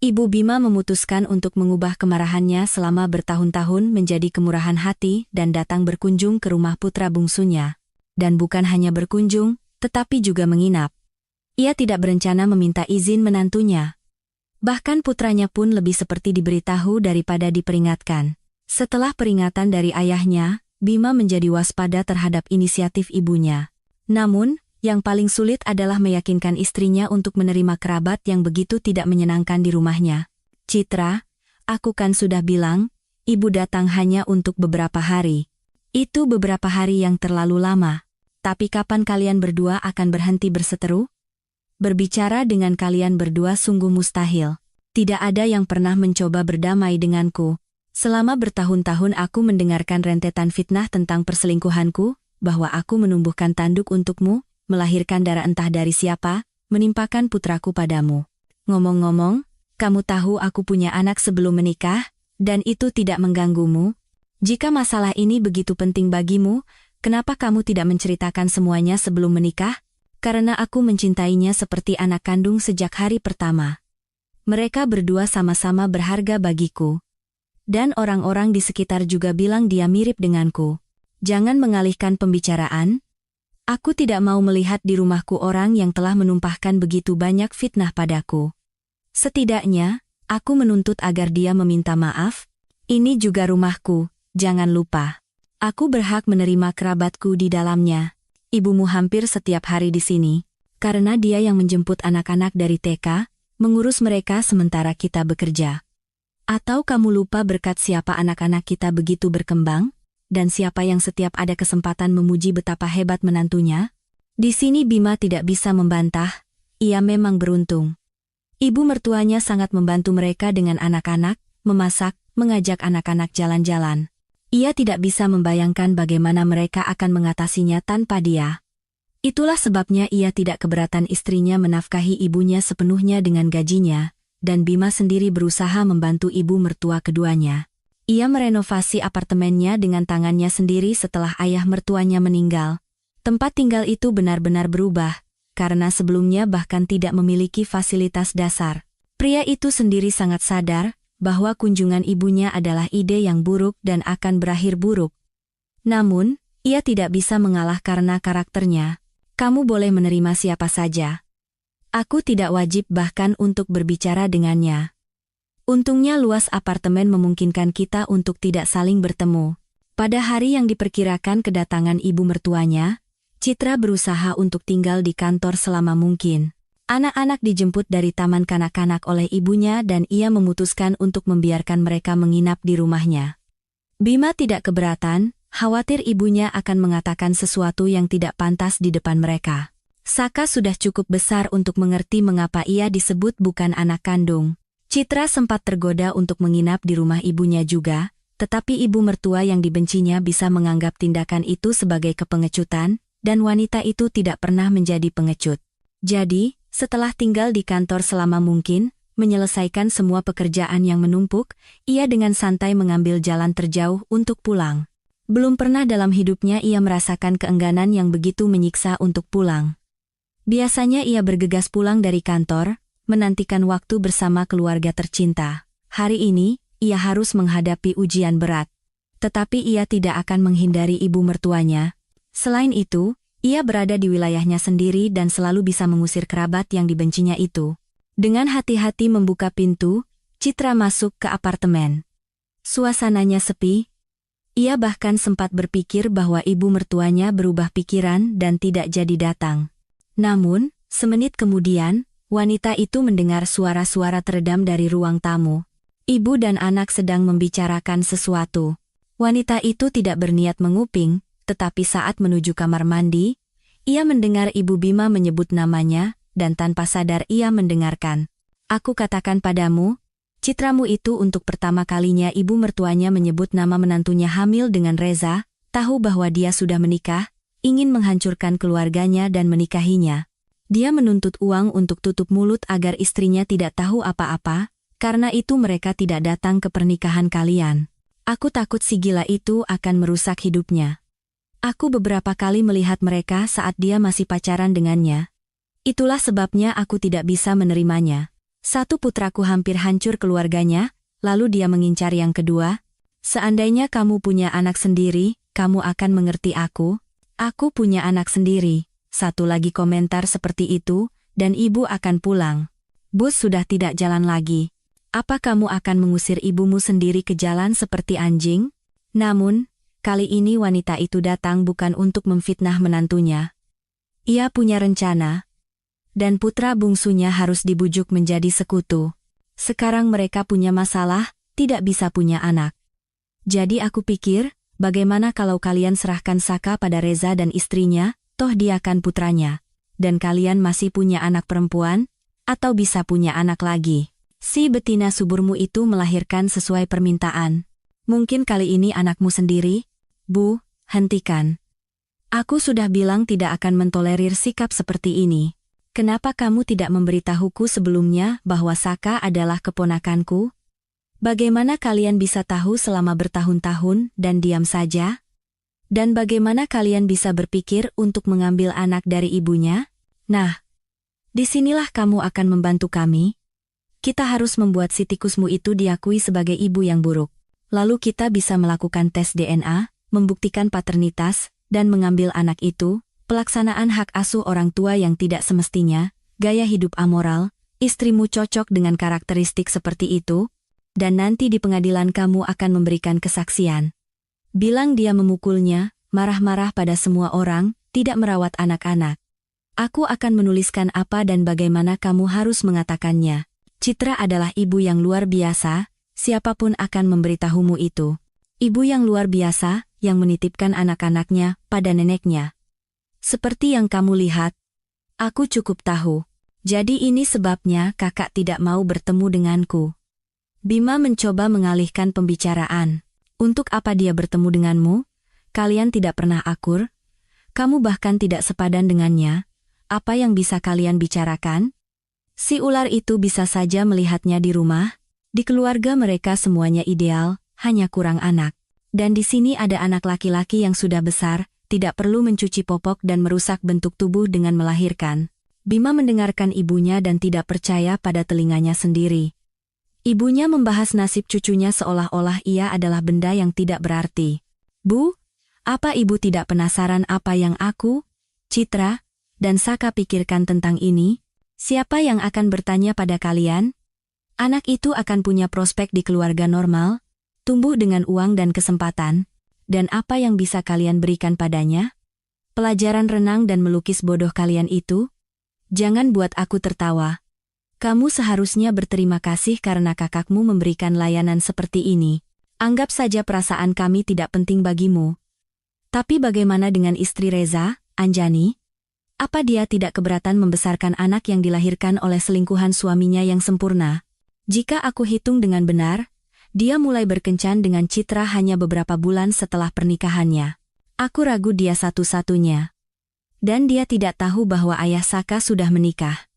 Ibu Bima memutuskan untuk mengubah kemarahannya selama bertahun-tahun menjadi kemurahan hati dan datang berkunjung ke rumah putra bungsunya. Dan bukan hanya berkunjung, tetapi juga menginap. Ia tidak berencana meminta izin menantunya. Bahkan putranya pun lebih seperti diberitahu daripada diperingatkan. Setelah peringatan dari ayahnya, Bima menjadi waspada terhadap inisiatif ibunya. Namun, yang paling sulit adalah meyakinkan istrinya untuk menerima kerabat yang begitu tidak menyenangkan di rumahnya. Citra, aku kan sudah bilang, ibu datang hanya untuk beberapa hari. Itu beberapa hari yang terlalu lama. Tapi kapan kalian berdua akan berhenti berseteru? Berbicara dengan kalian berdua sungguh mustahil. Tidak ada yang pernah mencoba berdamai denganku. Selama bertahun-tahun aku mendengarkan rentetan fitnah tentang perselingkuhanku, bahwa aku menumbuhkan tanduk untukmu, melahirkan darah entah dari siapa, menimpakan putraku padamu. Ngomong-ngomong, kamu tahu aku punya anak sebelum menikah, dan itu tidak mengganggumu? Jika masalah ini begitu penting bagimu, kenapa kamu tidak menceritakan semuanya sebelum menikah? Karena aku mencintainya seperti anak kandung sejak hari pertama. Mereka berdua sama-sama berharga bagiku. Dan orang-orang di sekitar juga bilang dia mirip denganku. Jangan mengalihkan pembicaraan. Aku tidak mau melihat di rumahku orang yang telah menumpahkan begitu banyak fitnah padaku. Setidaknya, aku menuntut agar dia meminta maaf. Ini juga rumahku, jangan lupa. Aku berhak menerima kerabatku di dalamnya. Ibumu hampir setiap hari di sini, karena dia yang menjemput anak-anak dari TK, mengurus mereka sementara kita bekerja. Atau kamu lupa berkat siapa anak-anak kita begitu berkembang? Dan siapa yang setiap ada kesempatan memuji betapa hebat menantunya? Di sini Bima tidak bisa membantah, ia memang beruntung. Ibu mertuanya sangat membantu mereka dengan anak-anak, memasak, mengajak anak-anak jalan-jalan. Ia tidak bisa membayangkan bagaimana mereka akan mengatasinya tanpa dia. Itulah sebabnya ia tidak keberatan istrinya menafkahi ibunya sepenuhnya dengan gajinya, dan Bima sendiri berusaha membantu ibu mertua keduanya. Ia merenovasi apartemennya dengan tangannya sendiri setelah ayah mertuanya meninggal. Tempat tinggal itu benar-benar berubah, karena sebelumnya bahkan tidak memiliki fasilitas dasar. Pria itu sendiri sangat sadar bahwa kunjungan ibunya adalah ide yang buruk dan akan berakhir buruk. Namun, ia tidak bisa mengalah karena karakternya. Kamu boleh menerima siapa saja. Aku tidak wajib bahkan untuk berbicara dengannya. Untungnya luas apartemen memungkinkan kita untuk tidak saling bertemu. Pada hari yang diperkirakan kedatangan ibu mertuanya, Citra berusaha untuk tinggal di kantor selama mungkin. Anak-anak dijemput dari taman kanak-kanak oleh ibunya dan ia memutuskan untuk membiarkan mereka menginap di rumahnya. Bima tidak keberatan, khawatir ibunya akan mengatakan sesuatu yang tidak pantas di depan mereka. Saka sudah cukup besar untuk mengerti mengapa ia disebut bukan anak kandung. Citra sempat tergoda untuk menginap di rumah ibunya juga, tetapi ibu mertua yang dibencinya bisa menganggap tindakan itu sebagai kepengecutan, dan wanita itu tidak pernah menjadi pengecut. Jadi, setelah tinggal di kantor selama mungkin, menyelesaikan semua pekerjaan yang menumpuk, ia dengan santai mengambil jalan terjauh untuk pulang. Belum pernah dalam hidupnya ia merasakan keengganan yang begitu menyiksa untuk pulang. Biasanya ia bergegas pulang dari kantor, menantikan waktu bersama keluarga tercinta. Hari ini, ia harus menghadapi ujian berat. Tetapi ia tidak akan menghindari ibu mertuanya. Selain itu, ia berada di wilayahnya sendiri dan selalu bisa mengusir kerabat yang dibencinya itu. Dengan hati-hati membuka pintu, Citra masuk ke apartemen. Suasananya sepi. Ia bahkan sempat berpikir bahwa ibu mertuanya berubah pikiran dan tidak jadi datang. Namun, semenit kemudian, wanita itu mendengar suara-suara teredam dari ruang tamu. Ibu dan anak sedang membicarakan sesuatu. Wanita itu tidak berniat menguping, tetapi saat menuju kamar mandi, ia mendengar Ibu Bima menyebut namanya, dan tanpa sadar ia mendengarkan. Aku katakan padamu, Citramu itu untuk pertama kalinya ibu mertuanya menyebut nama menantunya hamil dengan Reza, tahu bahwa dia sudah menikah, ingin menghancurkan keluarganya dan menikahinya. Dia menuntut uang untuk tutup mulut agar istrinya tidak tahu apa-apa, karena itu mereka tidak datang ke pernikahan kalian. Aku takut si gila itu akan merusak hidupnya. Aku beberapa kali melihat mereka saat dia masih pacaran dengannya. Itulah sebabnya aku tidak bisa menerimanya. Satu putraku hampir hancur keluarganya, lalu dia mengincar yang kedua. Seandainya kamu punya anak sendiri, kamu akan mengerti aku. Aku punya anak sendiri. Satu lagi komentar seperti itu, dan ibu akan pulang. Bus sudah tidak jalan lagi. Apa kamu akan mengusir ibumu sendiri ke jalan seperti anjing? Namun, kali ini wanita itu datang bukan untuk memfitnah menantunya. Ia punya rencana, dan putra bungsunya harus dibujuk menjadi sekutu. Sekarang mereka punya masalah, tidak bisa punya anak. Jadi aku pikir, bagaimana kalau kalian serahkan Saka pada Reza dan istrinya, toh dia kan putranya. Dan kalian masih punya anak perempuan, atau bisa punya anak lagi. Si betina suburmu itu melahirkan sesuai permintaan. Mungkin kali ini anakmu sendiri? Bu, hentikan. Aku sudah bilang tidak akan mentolerir sikap seperti ini. Kenapa kamu tidak memberitahuku sebelumnya bahwa Saka adalah keponakanku? Bagaimana kalian bisa tahu selama bertahun-tahun dan diam saja? Dan bagaimana kalian bisa berpikir untuk mengambil anak dari ibunya? Nah, disinilah kamu akan membantu kami. Kita harus membuat si tikusmu itu diakui sebagai ibu yang buruk. Lalu kita bisa melakukan tes DNA, membuktikan paternitas, dan mengambil anak itu, pelaksanaan hak asuh orang tua yang tidak semestinya, gaya hidup amoral, istrimu cocok dengan karakteristik seperti itu, dan nanti di pengadilan kamu akan memberikan kesaksian. Bilang dia memukulnya, marah-marah pada semua orang, tidak merawat anak-anak. Aku akan menuliskan apa dan bagaimana kamu harus mengatakannya. Citra adalah ibu yang luar biasa, siapapun akan memberitahumu itu. Ibu yang luar biasa, yang menitipkan anak-anaknya pada neneknya. Seperti yang kamu lihat, aku cukup tahu. Jadi ini sebabnya kakak tidak mau bertemu denganku. Bima mencoba mengalihkan pembicaraan. Untuk apa dia bertemu denganmu? Kalian tidak pernah akur? Kamu bahkan tidak sepadan dengannya? Apa yang bisa kalian bicarakan? Si ular itu bisa saja melihatnya di rumah. Di keluarga mereka semuanya ideal, hanya kurang anak. Dan di sini ada anak laki-laki yang sudah besar, tidak perlu mencuci popok dan merusak bentuk tubuh dengan melahirkan. Bima mendengarkan ibunya dan tidak percaya pada telinganya sendiri. Ibunya membahas nasib cucunya seolah-olah ia adalah benda yang tidak berarti. Bu, apa ibu tidak penasaran apa yang aku, Citra, dan Saka pikirkan tentang ini? Siapa yang akan bertanya pada kalian? Anak itu akan punya prospek di keluarga normal, tumbuh dengan uang dan kesempatan, dan apa yang bisa kalian berikan padanya? Pelajaran renang dan melukis bodoh kalian itu? Jangan buat aku tertawa. Kamu seharusnya berterima kasih karena kakakmu memberikan layanan seperti ini. Anggap saja perasaan kami tidak penting bagimu. Tapi bagaimana dengan istri Reza, Anjani? Apa dia tidak keberatan membesarkan anak yang dilahirkan oleh selingkuhan suaminya yang sempurna? Jika aku hitung dengan benar, dia mulai berkencan dengan Citra hanya beberapa bulan setelah pernikahannya. Aku ragu dia satu-satunya. Dan dia tidak tahu bahwa ayah Saka sudah menikah.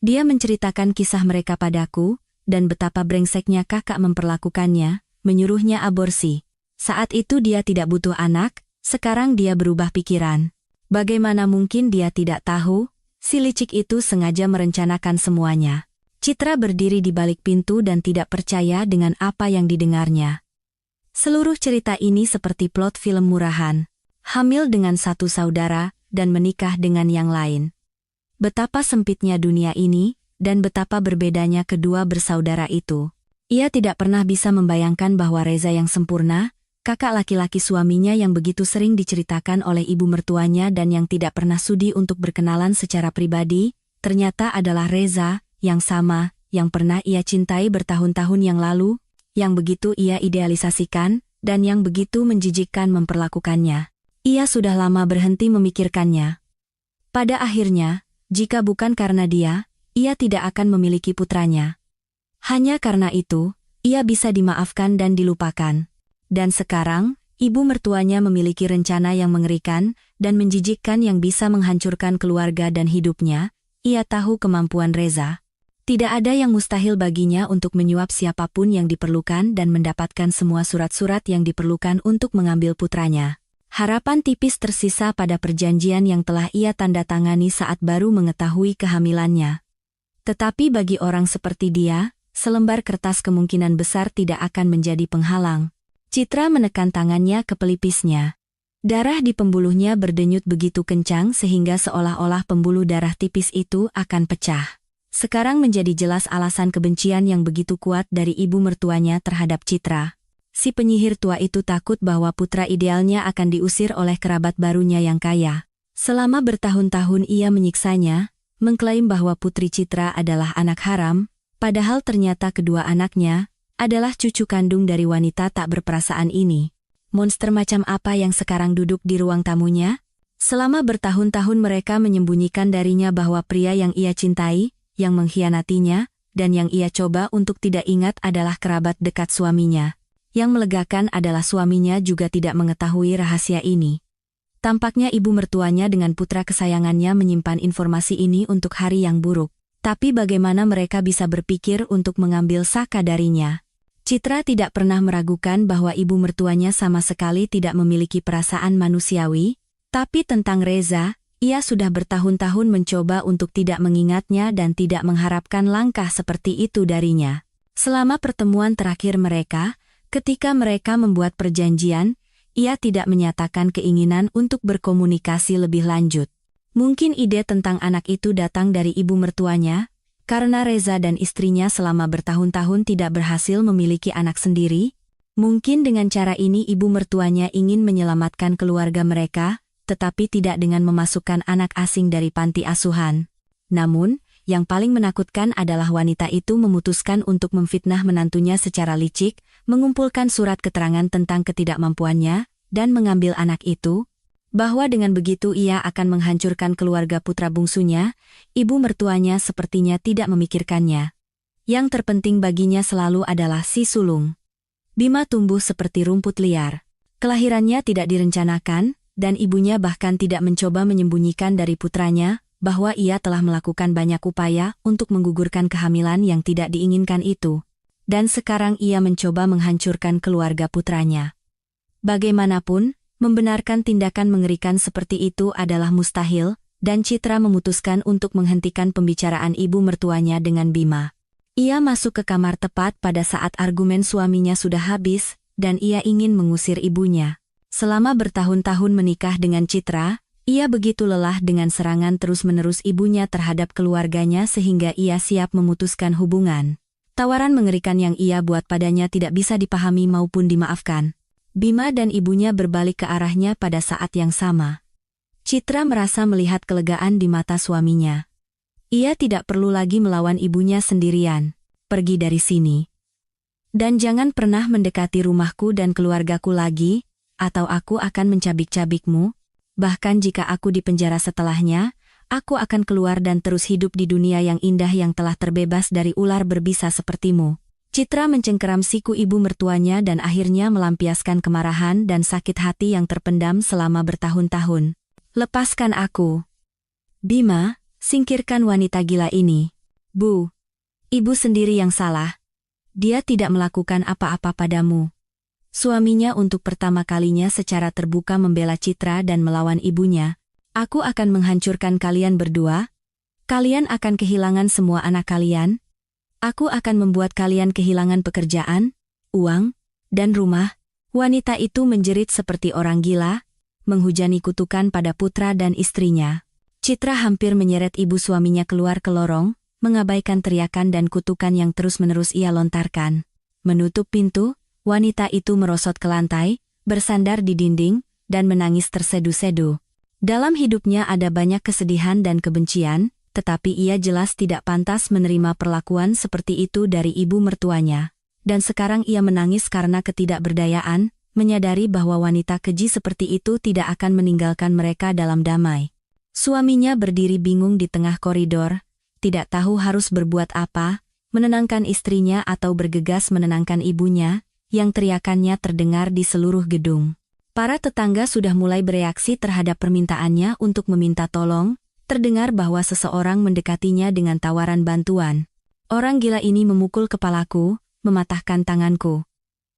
Dia menceritakan kisah mereka padaku, dan betapa brengseknya kakak memperlakukannya, menyuruhnya aborsi. Saat itu dia tidak butuh anak, sekarang dia berubah pikiran. Bagaimana mungkin dia tidak tahu? Si licik itu sengaja merencanakan semuanya. Citra berdiri di balik pintu dan tidak percaya dengan apa yang didengarnya. Seluruh cerita ini seperti plot film murahan. Hamil dengan satu saudara, dan menikah dengan yang lain. Betapa sempitnya dunia ini, dan betapa berbedanya kedua bersaudara itu. Ia tidak pernah bisa membayangkan bahwa Reza yang sempurna, kakak laki-laki suaminya yang begitu sering diceritakan oleh ibu mertuanya dan yang tidak pernah sudi untuk berkenalan secara pribadi, ternyata adalah Reza, yang sama, yang pernah ia cintai bertahun-tahun yang lalu, yang begitu ia idealisasikan, dan yang begitu menjijikkan memperlakukannya. Ia sudah lama berhenti memikirkannya. Pada akhirnya, jika bukan karena dia, ia tidak akan memiliki putranya. Hanya karena itu, ia bisa dimaafkan dan dilupakan. Dan sekarang, ibu mertuanya memiliki rencana yang mengerikan dan menjijikkan yang bisa menghancurkan keluarga dan hidupnya. Ia tahu kemampuan Reza. Tidak ada yang mustahil baginya untuk menyuap siapapun yang diperlukan dan mendapatkan semua surat-surat yang diperlukan untuk mengambil putranya. Harapan tipis tersisa pada perjanjian yang telah ia tanda tangani saat baru mengetahui kehamilannya. Tetapi bagi orang seperti dia, selembar kertas kemungkinan besar tidak akan menjadi penghalang. Citra menekan tangannya ke pelipisnya. Darah di pembuluhnya berdenyut begitu kencang sehingga seolah-olah pembuluh darah tipis itu akan pecah. Sekarang menjadi jelas alasan kebencian yang begitu kuat dari ibu mertuanya terhadap Citra. Si penyihir tua itu takut bahwa putra idealnya akan diusir oleh kerabat barunya yang kaya. Selama bertahun-tahun ia menyiksanya, mengklaim bahwa putri Citra adalah anak haram, padahal ternyata kedua anaknya, adalah cucu kandung dari wanita tak berperasaan ini. Monster macam apa yang sekarang duduk di ruang tamunya? Selama bertahun-tahun mereka menyembunyikan darinya bahwa pria yang ia cintai, yang mengkhianatinya, dan yang ia coba untuk tidak ingat adalah kerabat dekat suaminya. Yang melegakan adalah suaminya juga tidak mengetahui rahasia ini. Tampaknya ibu mertuanya dengan putra kesayangannya menyimpan informasi ini untuk hari yang buruk. Tapi bagaimana mereka bisa berpikir untuk mengambil Saka darinya? Citra tidak pernah meragukan bahwa ibu mertuanya sama sekali tidak memiliki perasaan manusiawi, tapi tentang Reza, ia sudah bertahun-tahun mencoba untuk tidak mengingatnya dan tidak mengharapkan langkah seperti itu darinya. Selama pertemuan terakhir mereka, ketika mereka membuat perjanjian, ia tidak menyatakan keinginan untuk berkomunikasi lebih lanjut. Mungkin ide tentang anak itu datang dari ibu mertuanya, karena Reza dan istrinya selama bertahun-tahun tidak berhasil memiliki anak sendiri. Mungkin dengan cara ini ibu mertuanya ingin menyelamatkan keluarga mereka, tetapi tidak dengan memasukkan anak asing dari panti asuhan. Namun, yang paling menakutkan adalah wanita itu memutuskan untuk memfitnah menantunya secara licik, mengumpulkan surat keterangan tentang ketidakmampuannya, dan mengambil anak itu, bahwa dengan begitu ia akan menghancurkan keluarga putra bungsunya. Ibu mertuanya sepertinya tidak memikirkannya. Yang terpenting baginya selalu adalah si sulung. Bima tumbuh seperti rumput liar. Kelahirannya tidak direncanakan, dan ibunya bahkan tidak mencoba menyembunyikan dari putranya, bahwa ia telah melakukan banyak upaya untuk menggugurkan kehamilan yang tidak diinginkan itu. Dan sekarang ia mencoba menghancurkan keluarga putranya. Bagaimanapun, membenarkan tindakan mengerikan seperti itu adalah mustahil, dan Citra memutuskan untuk menghentikan pembicaraan ibu mertuanya dengan Bima. Ia masuk ke kamar tepat pada saat argumen suaminya sudah habis, dan ia ingin mengusir ibunya. Selama bertahun-tahun menikah dengan Citra, ia begitu lelah dengan serangan terus-menerus ibunya terhadap keluarganya sehingga ia siap memutuskan hubungan. Tawaran mengerikan yang ia buat padanya tidak bisa dipahami maupun dimaafkan. Bima dan ibunya berbalik ke arahnya pada saat yang sama. Citra merasa melihat kelegaan di mata suaminya. Ia tidak perlu lagi melawan ibunya sendirian. Pergi dari sini. Dan jangan pernah mendekati rumahku dan keluargaku lagi, atau aku akan mencabik-cabikmu. Bahkan jika aku dipenjara setelahnya, aku akan keluar dan terus hidup di dunia yang indah yang telah terbebas dari ular berbisa sepertimu. Citra mencengkeram siku ibu mertuanya dan akhirnya melampiaskan kemarahan dan sakit hati yang terpendam selama bertahun-tahun. Lepaskan aku. Bima, singkirkan wanita gila ini. Bu, ibu sendiri yang salah. Dia tidak melakukan apa-apa padamu. Suaminya untuk pertama kalinya secara terbuka membela Citra dan melawan ibunya. Aku akan menghancurkan kalian berdua. Kalian akan kehilangan semua anak kalian. Aku akan membuat kalian kehilangan pekerjaan, uang, dan rumah. Wanita itu menjerit seperti orang gila, menghujani kutukan pada putra dan istrinya. Citra hampir menyeret ibu suaminya keluar ke lorong, mengabaikan teriakan dan kutukan yang terus-menerus ia lontarkan. Menutup pintu, wanita itu merosot ke lantai, bersandar di dinding, dan menangis tersedu-sedu. Dalam hidupnya ada banyak kesedihan dan kebencian, tetapi ia jelas tidak pantas menerima perlakuan seperti itu dari ibu mertuanya. Dan sekarang ia menangis karena ketidakberdayaan, menyadari bahwa wanita keji seperti itu tidak akan meninggalkan mereka dalam damai. Suaminya berdiri bingung di tengah koridor, tidak tahu harus berbuat apa, menenangkan istrinya atau bergegas menenangkan ibunya, yang teriakannya terdengar di seluruh gedung. Para tetangga sudah mulai bereaksi terhadap permintaannya untuk meminta tolong. Terdengar bahwa seseorang mendekatinya dengan tawaran bantuan. Orang gila ini memukul kepalaku, mematahkan tanganku.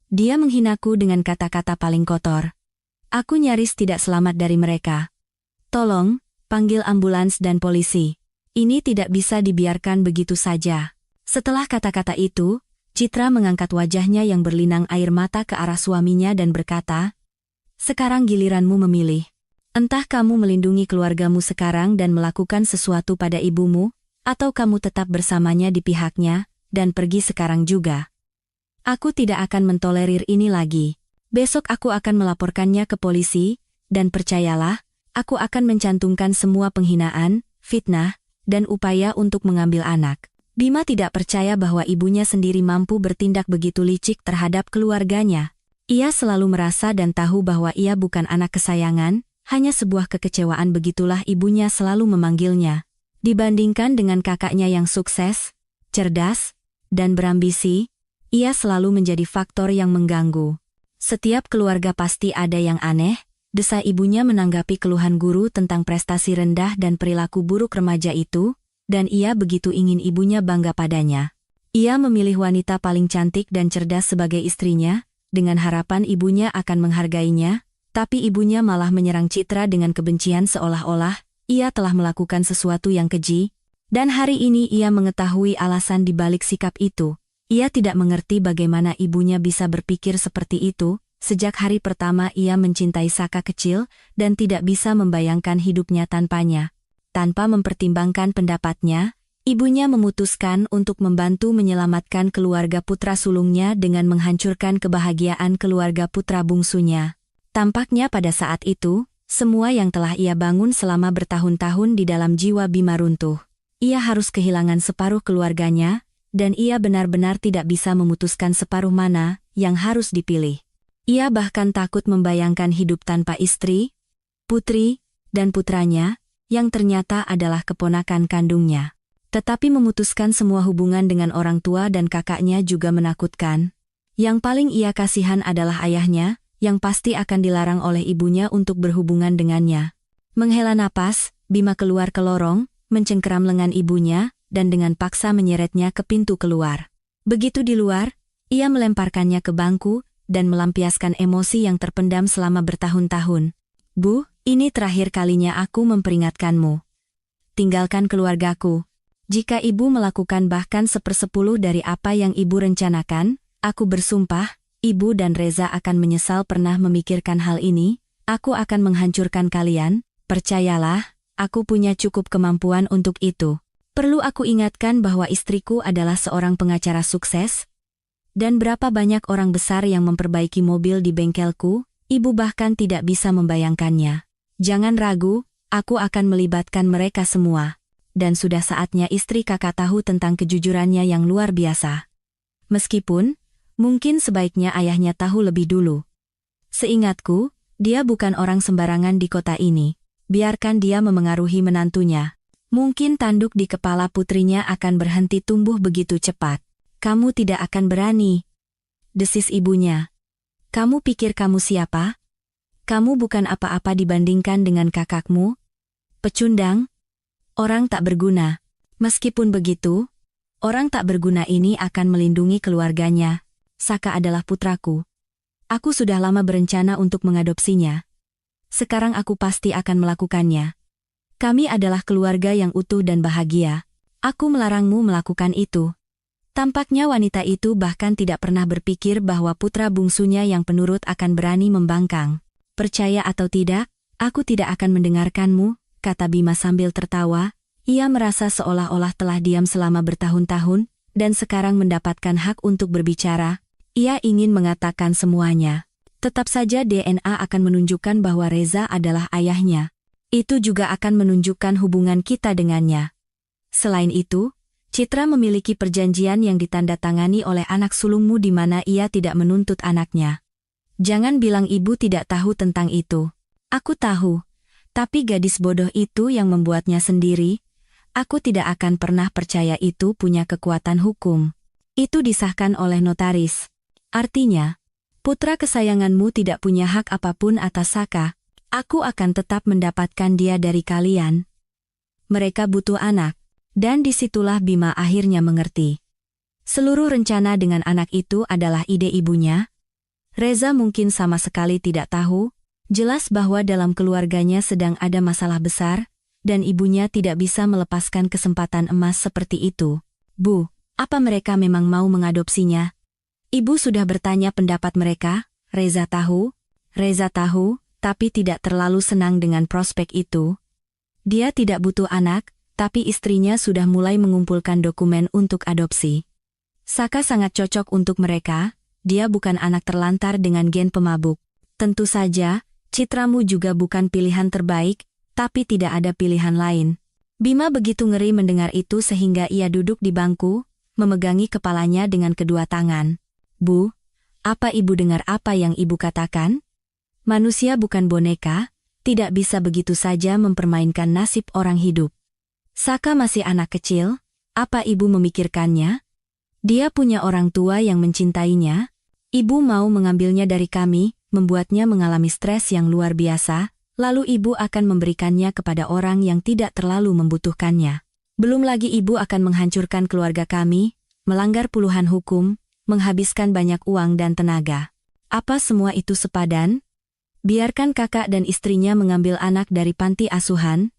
Dia menghinaku dengan kata-kata paling kotor. Aku nyaris tidak selamat dari mereka. Tolong, panggil ambulans dan polisi. Ini tidak bisa dibiarkan begitu saja. Setelah kata-kata itu, Citra mengangkat wajahnya yang berlinang air mata ke arah suaminya dan berkata, "Sekarang giliranmu memilih. Entah kamu melindungi keluargamu sekarang dan melakukan sesuatu pada ibumu, atau kamu tetap bersamanya di pihaknya, dan pergi sekarang juga. Aku tidak akan mentolerir ini lagi. Besok aku akan melaporkannya ke polisi, dan percayalah, aku akan mencantumkan semua penghinaan, fitnah, dan upaya untuk mengambil anak. Bima tidak percaya bahwa ibunya sendiri mampu bertindak begitu licik terhadap keluarganya. Ia selalu merasa dan tahu bahwa ia bukan anak kesayangan, hanya sebuah kekecewaan, begitulah ibunya selalu memanggilnya. Dibandingkan dengan kakaknya yang sukses, cerdas, dan berambisi, ia selalu menjadi faktor yang mengganggu. Setiap keluarga pasti ada yang aneh, desa ibunya menanggapi keluhan guru tentang prestasi rendah dan perilaku buruk remaja itu, dan ia begitu ingin ibunya bangga padanya. Ia memilih wanita paling cantik dan cerdas sebagai istrinya, dengan harapan ibunya akan menghargainya, tapi ibunya malah menyerang Citra dengan kebencian seolah-olah ia telah melakukan sesuatu yang keji, dan hari ini ia mengetahui alasan di balik sikap itu. Ia tidak mengerti bagaimana ibunya bisa berpikir seperti itu. Sejak hari pertama ia mencintai Saka kecil dan tidak bisa membayangkan hidupnya tanpanya. Tanpa mempertimbangkan pendapatnya, ibunya memutuskan untuk membantu menyelamatkan keluarga putra sulungnya dengan menghancurkan kebahagiaan keluarga putra bungsunya. Tampaknya pada saat itu, semua yang telah ia bangun selama bertahun-tahun di dalam jiwa Bima runtuh. Ia harus kehilangan separuh keluarganya, dan ia benar-benar tidak bisa memutuskan separuh mana yang harus dipilih. Ia bahkan takut membayangkan hidup tanpa istri, putri, dan putranya, yang ternyata adalah keponakan kandungnya. Tetapi memutuskan semua hubungan dengan orang tua dan kakaknya juga menakutkan. Yang paling ia kasihan adalah ayahnya, yang pasti akan dilarang oleh ibunya untuk berhubungan dengannya. Menghela napas, Bima keluar ke lorong, mencengkeram lengan ibunya, dan dengan paksa menyeretnya ke pintu keluar. Begitu di luar, ia melemparkannya ke bangku, dan melampiaskan emosi yang terpendam selama bertahun-tahun. Bu, ini terakhir kalinya aku memperingatkanmu. Tinggalkan keluargaku. Jika ibu melakukan bahkan 1/10 dari apa yang ibu rencanakan, aku bersumpah, ibu dan Reza akan menyesal pernah memikirkan hal ini. Aku akan menghancurkan kalian, percayalah, aku punya cukup kemampuan untuk itu. Perlu aku ingatkan bahwa istriku adalah seorang pengacara sukses? Dan berapa banyak orang besar yang memperbaiki mobil di bengkelku, ibu bahkan tidak bisa membayangkannya. Jangan ragu, aku akan melibatkan mereka semua. Dan sudah saatnya istri kakak tahu tentang kejujurannya yang luar biasa. Meskipun, mungkin sebaiknya ayahnya tahu lebih dulu. Seingatku, dia bukan orang sembarangan di kota ini. Biarkan dia memengaruhi menantunya. Mungkin tanduk di kepala putrinya akan berhenti tumbuh begitu cepat. Kamu tidak akan berani, desis ibunya. Kamu pikir kamu siapa? Kamu bukan apa-apa dibandingkan dengan kakakmu. Pecundang, orang tak berguna. Meskipun begitu, orang tak berguna ini akan melindungi keluarganya. Saka adalah putraku. Aku sudah lama berencana untuk mengadopsinya. Sekarang aku pasti akan melakukannya. Kami adalah keluarga yang utuh dan bahagia. Aku melarangmu melakukan itu. Tampaknya wanita itu bahkan tidak pernah berpikir bahwa putra bungsunya yang penurut akan berani membangkang. Percaya atau tidak, aku tidak akan mendengarkanmu, kata Bima sambil tertawa. Ia merasa seolah-olah telah diam selama bertahun-tahun, dan sekarang mendapatkan hak untuk berbicara. Ia ingin mengatakan semuanya. Tetap saja DNA akan menunjukkan bahwa Reza adalah ayahnya. Itu juga akan menunjukkan hubungan kita dengannya. Selain itu, Citra memiliki perjanjian yang ditandatangani oleh anak sulungmu di mana ia tidak menuntut anaknya. Jangan bilang ibu tidak tahu tentang itu. Aku tahu, tapi gadis bodoh itu yang membuatnya sendiri. Aku tidak akan pernah percaya itu punya kekuatan hukum. Itu disahkan oleh notaris. Artinya, putra kesayanganmu tidak punya hak apapun atas Saka. Aku akan tetap mendapatkan dia dari kalian. Mereka butuh anak. Dan disitulah Bima akhirnya mengerti. Seluruh rencana dengan anak itu adalah ide ibunya. Reza mungkin sama sekali tidak tahu, jelas bahwa dalam keluarganya sedang ada masalah besar, dan ibunya tidak bisa melepaskan kesempatan emas seperti itu. Bu, apa mereka memang mau mengadopsinya? Ibu sudah bertanya pendapat mereka. Reza tahu, tapi tidak terlalu senang dengan prospek itu. Dia tidak butuh anak, tapi istrinya sudah mulai mengumpulkan dokumen untuk adopsi. Saka sangat cocok untuk mereka, dia bukan anak terlantar dengan gen pemabuk. Tentu saja, Citramu juga bukan pilihan terbaik, tapi tidak ada pilihan lain. Bima begitu ngeri mendengar itu sehingga ia duduk di bangku, memegangi kepalanya dengan kedua tangan. Bu, apa ibu dengar apa yang ibu katakan? Manusia bukan boneka, tidak bisa begitu saja mempermainkan nasib orang hidup. Saka masih anak kecil, apa ibu memikirkannya? Dia punya orang tua yang mencintainya. Ibu mau mengambilnya dari kami, membuatnya mengalami stres yang luar biasa, lalu ibu akan memberikannya kepada orang yang tidak terlalu membutuhkannya. Belum lagi ibu akan menghancurkan keluarga kami, melanggar puluhan hukum, menghabiskan banyak uang dan tenaga. Apa semua itu sepadan? Biarkan kakak dan istrinya mengambil anak dari panti asuhan.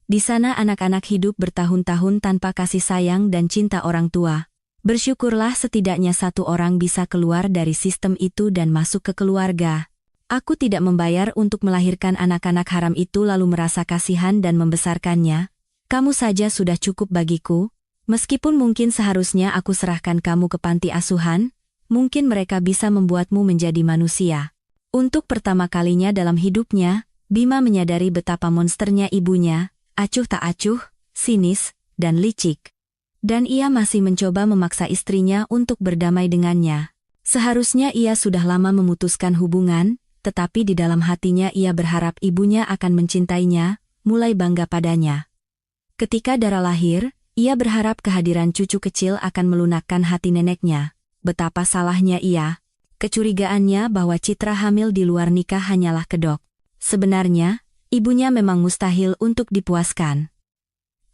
Di sana anak-anak hidup bertahun-tahun tanpa kasih sayang dan cinta orang tua. Bersyukurlah setidaknya satu orang bisa keluar dari sistem itu dan masuk ke keluarga. Aku tidak membayar untuk melahirkan anak-anak haram itu lalu merasa kasihan dan membesarkannya. Kamu saja sudah cukup bagiku. Meskipun mungkin seharusnya aku serahkan kamu ke panti asuhan, mungkin mereka bisa membuatmu menjadi manusia. Untuk pertama kalinya dalam hidupnya, Bima menyadari betapa monsternya ibunya, acuh tak acuh, sinis, dan licik. Dan ia masih mencoba memaksa istrinya untuk berdamai dengannya. Seharusnya ia sudah lama memutuskan hubungan, tetapi di dalam hatinya ia berharap ibunya akan mencintainya, mulai bangga padanya. Ketika Dara lahir, ia berharap kehadiran cucu kecil akan melunakkan hati neneknya. Betapa salahnya ia. Kecurigaannya bahwa Citra hamil di luar nikah hanyalah kedok. Sebenarnya, ibunya memang mustahil untuk dipuaskan.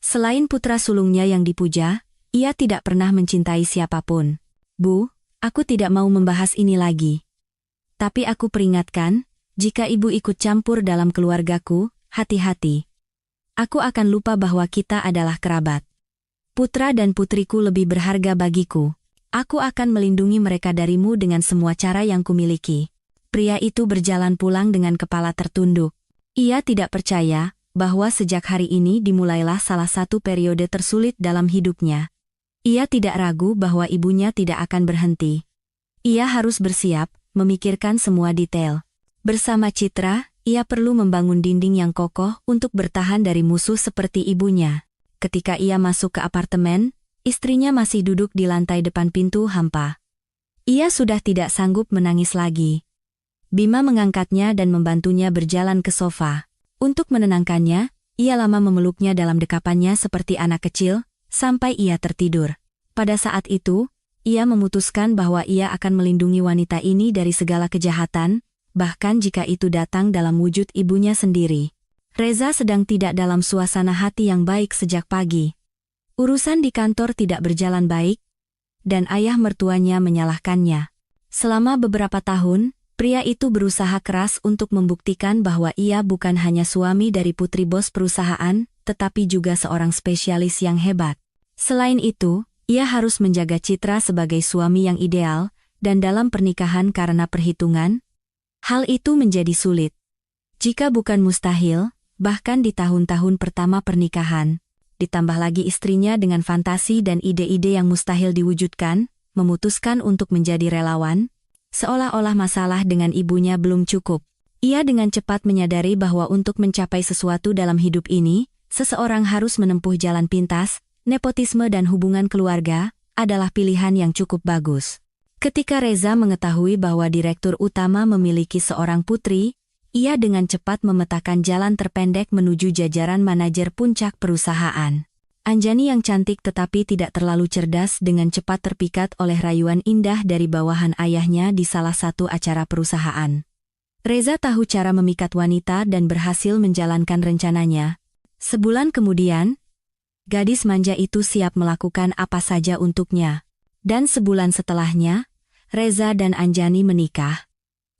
Selain putra sulungnya yang dipuja, ia tidak pernah mencintai siapapun. Bu, aku tidak mau membahas ini lagi. Tapi aku peringatkan, jika ibu ikut campur dalam keluargaku, hati-hati. Aku akan lupa bahwa kita adalah kerabat. Putra dan putriku lebih berharga bagiku. Aku akan melindungi mereka darimu dengan semua cara yang kumiliki. Pria itu berjalan pulang dengan kepala tertunduk. Ia tidak percaya bahwa sejak hari ini dimulailah salah satu periode tersulit dalam hidupnya. Ia tidak ragu bahwa ibunya tidak akan berhenti. Ia harus bersiap, memikirkan semua detail. Bersama Citra, ia perlu membangun dinding yang kokoh untuk bertahan dari musuh seperti ibunya. Ketika ia masuk ke apartemen, istrinya masih duduk di lantai depan pintu hampa. Ia sudah tidak sanggup menangis lagi. Bima mengangkatnya dan membantunya berjalan ke sofa. Untuk menenangkannya, ia lama memeluknya dalam dekapannya seperti anak kecil, sampai ia tertidur. Pada saat itu, ia memutuskan bahwa ia akan melindungi wanita ini dari segala kejahatan, bahkan jika itu datang dalam wujud ibunya sendiri. Reza sedang tidak dalam suasana hati yang baik sejak pagi. Urusan di kantor tidak berjalan baik, dan ayah mertuanya menyalahkannya. Selama beberapa tahun, pria itu berusaha keras untuk membuktikan bahwa ia bukan hanya suami dari putri bos perusahaan, tetapi juga seorang spesialis yang hebat. Selain itu, ia harus menjaga Citra sebagai suami yang ideal, dan dalam pernikahan karena perhitungan, hal itu menjadi sulit. Jika bukan mustahil, bahkan di tahun-tahun pertama pernikahan, ditambah lagi istrinya dengan fantasi dan ide-ide yang mustahil diwujudkan, memutuskan untuk menjadi relawan, seolah-olah masalah dengan ibunya belum cukup. Ia dengan cepat menyadari bahwa untuk mencapai sesuatu dalam hidup ini, seseorang harus menempuh jalan pintas, nepotisme dan hubungan keluarga adalah pilihan yang cukup bagus. Ketika Reza mengetahui bahwa direktur utama memiliki seorang putri, ia dengan cepat memetakan jalan terpendek menuju jajaran manajer puncak perusahaan. Anjani yang cantik tetapi tidak terlalu cerdas dengan cepat terpikat oleh rayuan indah dari bawahan ayahnya di salah satu acara perusahaan. Reza tahu cara memikat wanita dan berhasil menjalankan rencananya. Sebulan kemudian, gadis manja itu siap melakukan apa saja untuknya. Dan sebulan setelahnya, Reza dan Anjani menikah.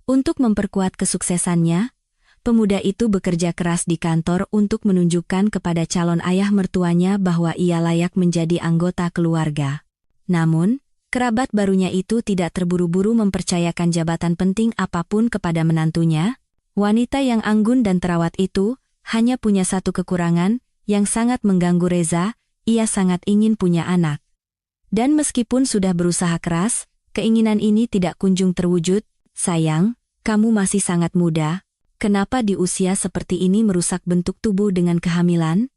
Untuk memperkuat kesuksesannya, pemuda itu bekerja keras di kantor untuk menunjukkan kepada calon ayah mertuanya bahwa ia layak menjadi anggota keluarga. Namun, kerabat barunya itu tidak terburu-buru mempercayakan jabatan penting apapun kepada menantunya. Wanita yang anggun dan terawat itu hanya punya satu kekurangan yang sangat mengganggu Reza, ia sangat ingin punya anak. Dan meskipun sudah berusaha keras, keinginan ini tidak kunjung terwujud. Sayang, kamu masih sangat muda. Kenapa di usia seperti ini merusak bentuk tubuh dengan kehamilan?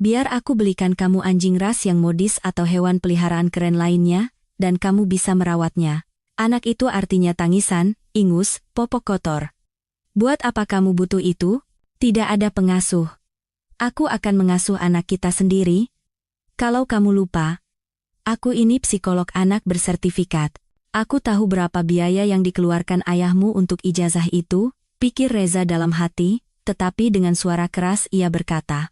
Biar aku belikan kamu anjing ras yang modis atau hewan peliharaan keren lainnya, dan kamu bisa merawatnya. Anak itu artinya tangisan, ingus, popok kotor. Buat apa kamu butuh itu? Tidak ada pengasuh. Aku akan mengasuh anak kita sendiri. Kalau kamu lupa, aku ini psikolog anak bersertifikat. Aku tahu berapa biaya yang dikeluarkan ayahmu untuk ijazah itu, pikir Reza dalam hati, tetapi dengan suara keras ia berkata,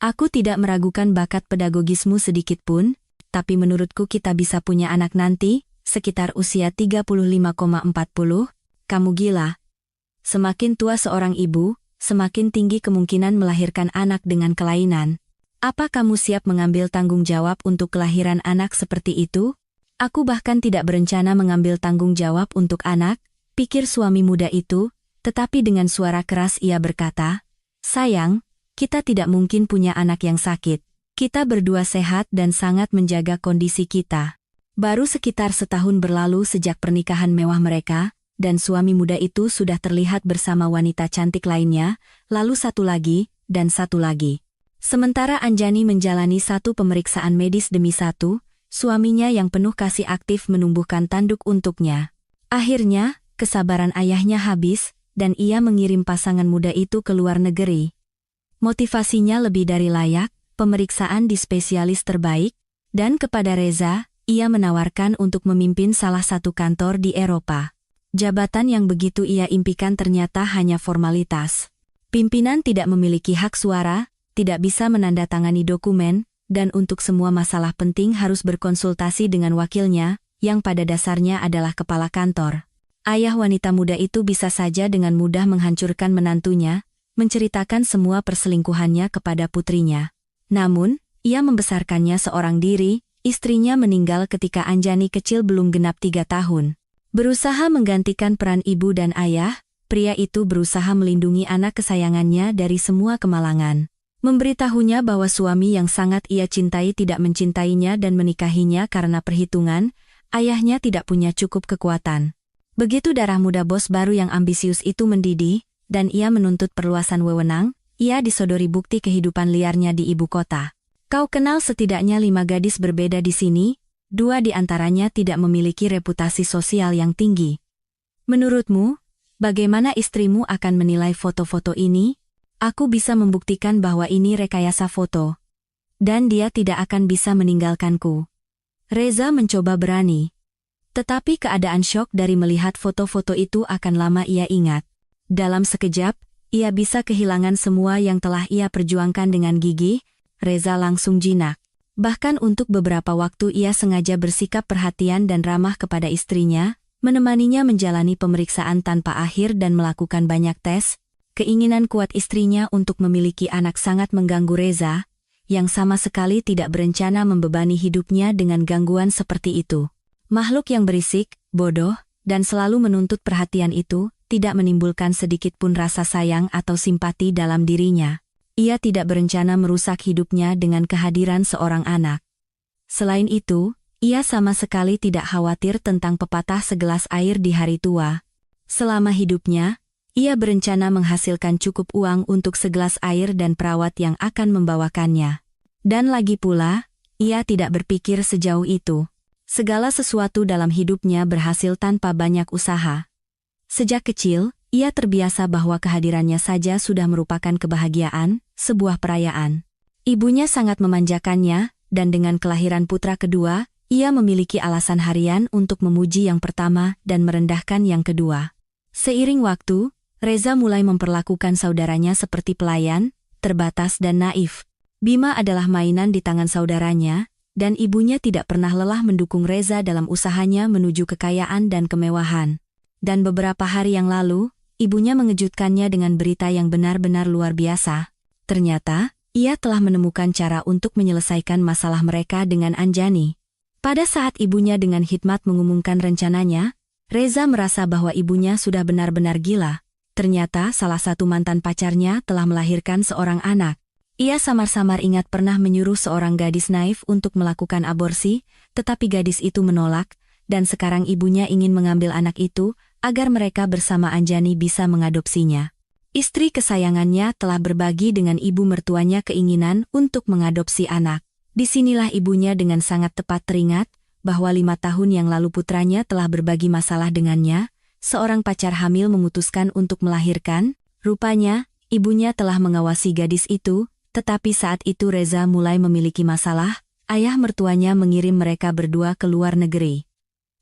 aku tidak meragukan bakat pedagogismu sedikit pun, tapi menurutku kita bisa punya anak nanti, sekitar usia 35,40, kamu gila. Semakin tua seorang ibu, semakin tinggi kemungkinan melahirkan anak dengan kelainan. Apa kamu siap mengambil tanggung jawab untuk kelahiran anak seperti itu? Aku bahkan tidak berencana mengambil tanggung jawab untuk anak, pikir suami muda itu, tetapi dengan suara keras ia berkata, sayang, kita tidak mungkin punya anak yang sakit. Kita berdua sehat dan sangat menjaga kondisi kita. Baru sekitar setahun berlalu sejak pernikahan mewah mereka, dan suami muda itu sudah terlihat bersama wanita cantik lainnya, lalu satu lagi, dan satu lagi. Sementara Anjani menjalani satu pemeriksaan medis demi satu, suaminya yang penuh kasih aktif menumbuhkan tanduk untuknya. Akhirnya, kesabaran ayahnya habis, dan ia mengirim pasangan muda itu ke luar negeri. Motivasinya lebih dari layak, pemeriksaan di spesialis terbaik, dan kepada Reza, ia menawarkan untuk memimpin salah satu kantor di Eropa. Jabatan yang begitu ia impikan ternyata hanya formalitas. Pimpinan tidak memiliki hak suara, tidak bisa menandatangani dokumen, dan untuk semua masalah penting harus berkonsultasi dengan wakilnya, yang pada dasarnya adalah kepala kantor. Ayah wanita muda itu bisa saja dengan mudah menghancurkan menantunya, menceritakan semua perselingkuhannya kepada putrinya. Namun, ia membesarkannya seorang diri, istrinya meninggal ketika Anjani kecil belum genap 3 tahun. Berusaha menggantikan peran ibu dan ayah, pria itu berusaha melindungi anak kesayangannya dari semua kemalangan. Memberitahunya bahwa suami yang sangat ia cintai tidak mencintainya dan menikahinya karena perhitungan, ayahnya tidak punya cukup kekuatan. Begitu darah muda bos baru yang ambisius itu mendidih, dan ia menuntut perluasan wewenang, ia disodori bukti kehidupan liarnya di ibu kota. Kau kenal setidaknya 5 gadis berbeda di sini, 2 di antaranya tidak memiliki reputasi sosial yang tinggi. Menurutmu, bagaimana istrimu akan menilai foto-foto ini? Aku bisa membuktikan bahwa ini rekayasa foto. Dan dia tidak akan bisa meninggalkanku. Reza mencoba berani. Tetapi keadaan syok dari melihat foto-foto itu akan lama ia ingat. Dalam sekejap, ia bisa kehilangan semua yang telah ia perjuangkan dengan gigih. Reza langsung jinak. Bahkan untuk beberapa waktu ia sengaja bersikap perhatian dan ramah kepada istrinya, menemaninya menjalani pemeriksaan tanpa akhir dan melakukan banyak tes. Keinginan kuat istrinya untuk memiliki anak sangat mengganggu Reza, yang sama sekali tidak berencana membebani hidupnya dengan gangguan seperti itu. Makhluk yang berisik, bodoh, dan selalu menuntut perhatian itu, tidak menimbulkan sedikit pun rasa sayang atau simpati dalam dirinya. Ia tidak berencana merusak hidupnya dengan kehadiran seorang anak. Selain itu, ia sama sekali tidak khawatir tentang pepatah segelas air di hari tua. Selama hidupnya, ia berencana menghasilkan cukup uang untuk segelas air dan perawat yang akan membawakannya. Dan lagi pula, ia tidak berpikir sejauh itu. Segala sesuatu dalam hidupnya berhasil tanpa banyak usaha. Sejak kecil, ia terbiasa bahwa kehadirannya saja sudah merupakan kebahagiaan, sebuah perayaan. Ibunya sangat memanjakannya, dan dengan kelahiran putra kedua, ia memiliki alasan harian untuk memuji yang pertama dan merendahkan yang kedua. Seiring waktu, Reza mulai memperlakukan saudaranya seperti pelayan, terbatas dan naif. Bima adalah mainan di tangan saudaranya, dan ibunya tidak pernah lelah mendukung Reza dalam usahanya menuju kekayaan dan kemewahan. Dan beberapa hari yang lalu, ibunya mengejutkannya dengan berita yang benar-benar luar biasa. Ternyata, ia telah menemukan cara untuk menyelesaikan masalah mereka dengan Anjani. Pada saat ibunya dengan hikmat mengumumkan rencananya, Reza merasa bahwa ibunya sudah benar-benar gila. Ternyata salah satu mantan pacarnya telah melahirkan seorang anak. Ia samar-samar ingat pernah menyuruh seorang gadis naif untuk melakukan aborsi, tetapi gadis itu menolak, dan sekarang ibunya ingin mengambil anak itu, agar mereka bersama Anjani bisa mengadopsinya. Istri kesayangannya telah berbagi dengan ibu mertuanya keinginan untuk mengadopsi anak. Disinilah ibunya dengan sangat tepat teringat bahwa 5 tahun yang lalu putranya telah berbagi masalah dengannya. Seorang pacar hamil memutuskan untuk melahirkan. Rupanya, ibunya telah mengawasi gadis itu, tetapi saat itu Reza mulai memiliki masalah. Ayah mertuanya mengirim mereka berdua ke luar negeri.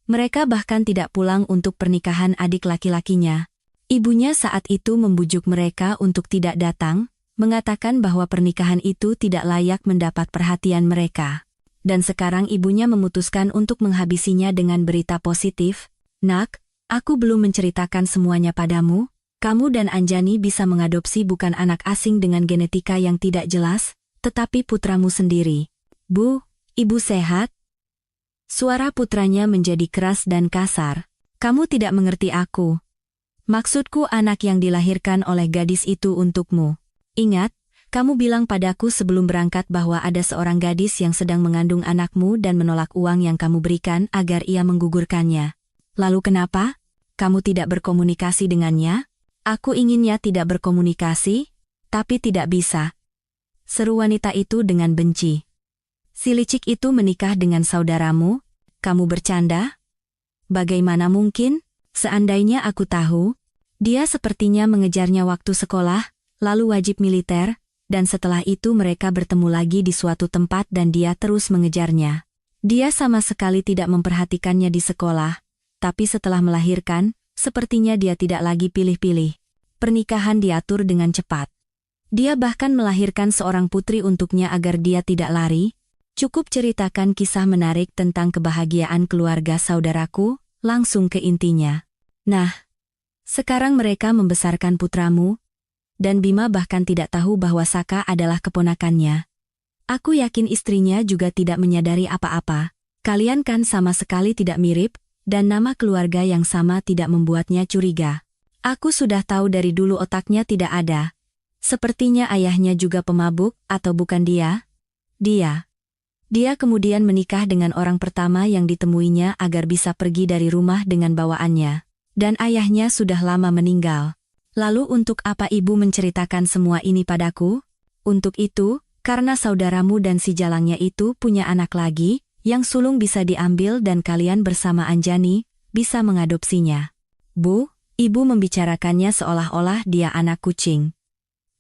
Mereka bahkan tidak pulang untuk pernikahan adik laki-lakinya. Ibunya saat itu membujuk mereka untuk tidak datang, mengatakan bahwa pernikahan itu tidak layak mendapat perhatian mereka. Dan sekarang ibunya memutuskan untuk menghabisinya dengan berita positif. Nak, aku belum menceritakan semuanya padamu. Kamu dan Anjani bisa mengadopsi bukan anak asing dengan genetika yang tidak jelas, tetapi putramu sendiri. Bu, ibu sehat? Suara putranya menjadi keras dan kasar. Kamu tidak mengerti aku. Maksudku anak yang dilahirkan oleh gadis itu untukmu. Ingat, kamu bilang padaku sebelum berangkat bahwa ada seorang gadis yang sedang mengandung anakmu dan menolak uang yang kamu berikan agar ia menggugurkannya. Lalu kenapa? Kamu tidak berkomunikasi dengannya? Aku inginnya tidak berkomunikasi, tapi tidak bisa. Seru wanita itu dengan benci. Si licik itu menikah dengan saudaramu? Kamu bercanda? Bagaimana mungkin? Seandainya aku tahu, dia sepertinya mengejarnya waktu sekolah, lalu wajib militer, dan setelah itu mereka bertemu lagi di suatu tempat dan dia terus mengejarnya. Dia sama sekali tidak memperhatikannya di sekolah, tapi setelah melahirkan, sepertinya dia tidak lagi pilih-pilih. Pernikahan diatur dengan cepat. Dia bahkan melahirkan seorang putri untuknya agar dia tidak lari. Cukup ceritakan kisah menarik tentang kebahagiaan keluarga saudaraku, langsung ke intinya. Nah, sekarang mereka membesarkan putramu, dan Bima bahkan tidak tahu bahwa Saka adalah keponakannya. Aku yakin istrinya juga tidak menyadari apa-apa. Kalian kan sama sekali tidak mirip, dan nama keluarga yang sama tidak membuatnya curiga. Aku sudah tahu dari dulu otaknya tidak ada. Sepertinya ayahnya juga pemabuk, atau bukan dia? Dia kemudian menikah dengan orang pertama yang ditemuinya agar bisa pergi dari rumah dengan bawaannya. Dan ayahnya sudah lama meninggal. Lalu untuk apa ibu menceritakan semua ini padaku? Untuk itu, karena saudaramu dan si jalangnya itu punya anak lagi, yang sulung bisa diambil dan kalian bersama Anjani, bisa mengadopsinya. Bu, ibu membicarakannya seolah-olah dia anak kucing.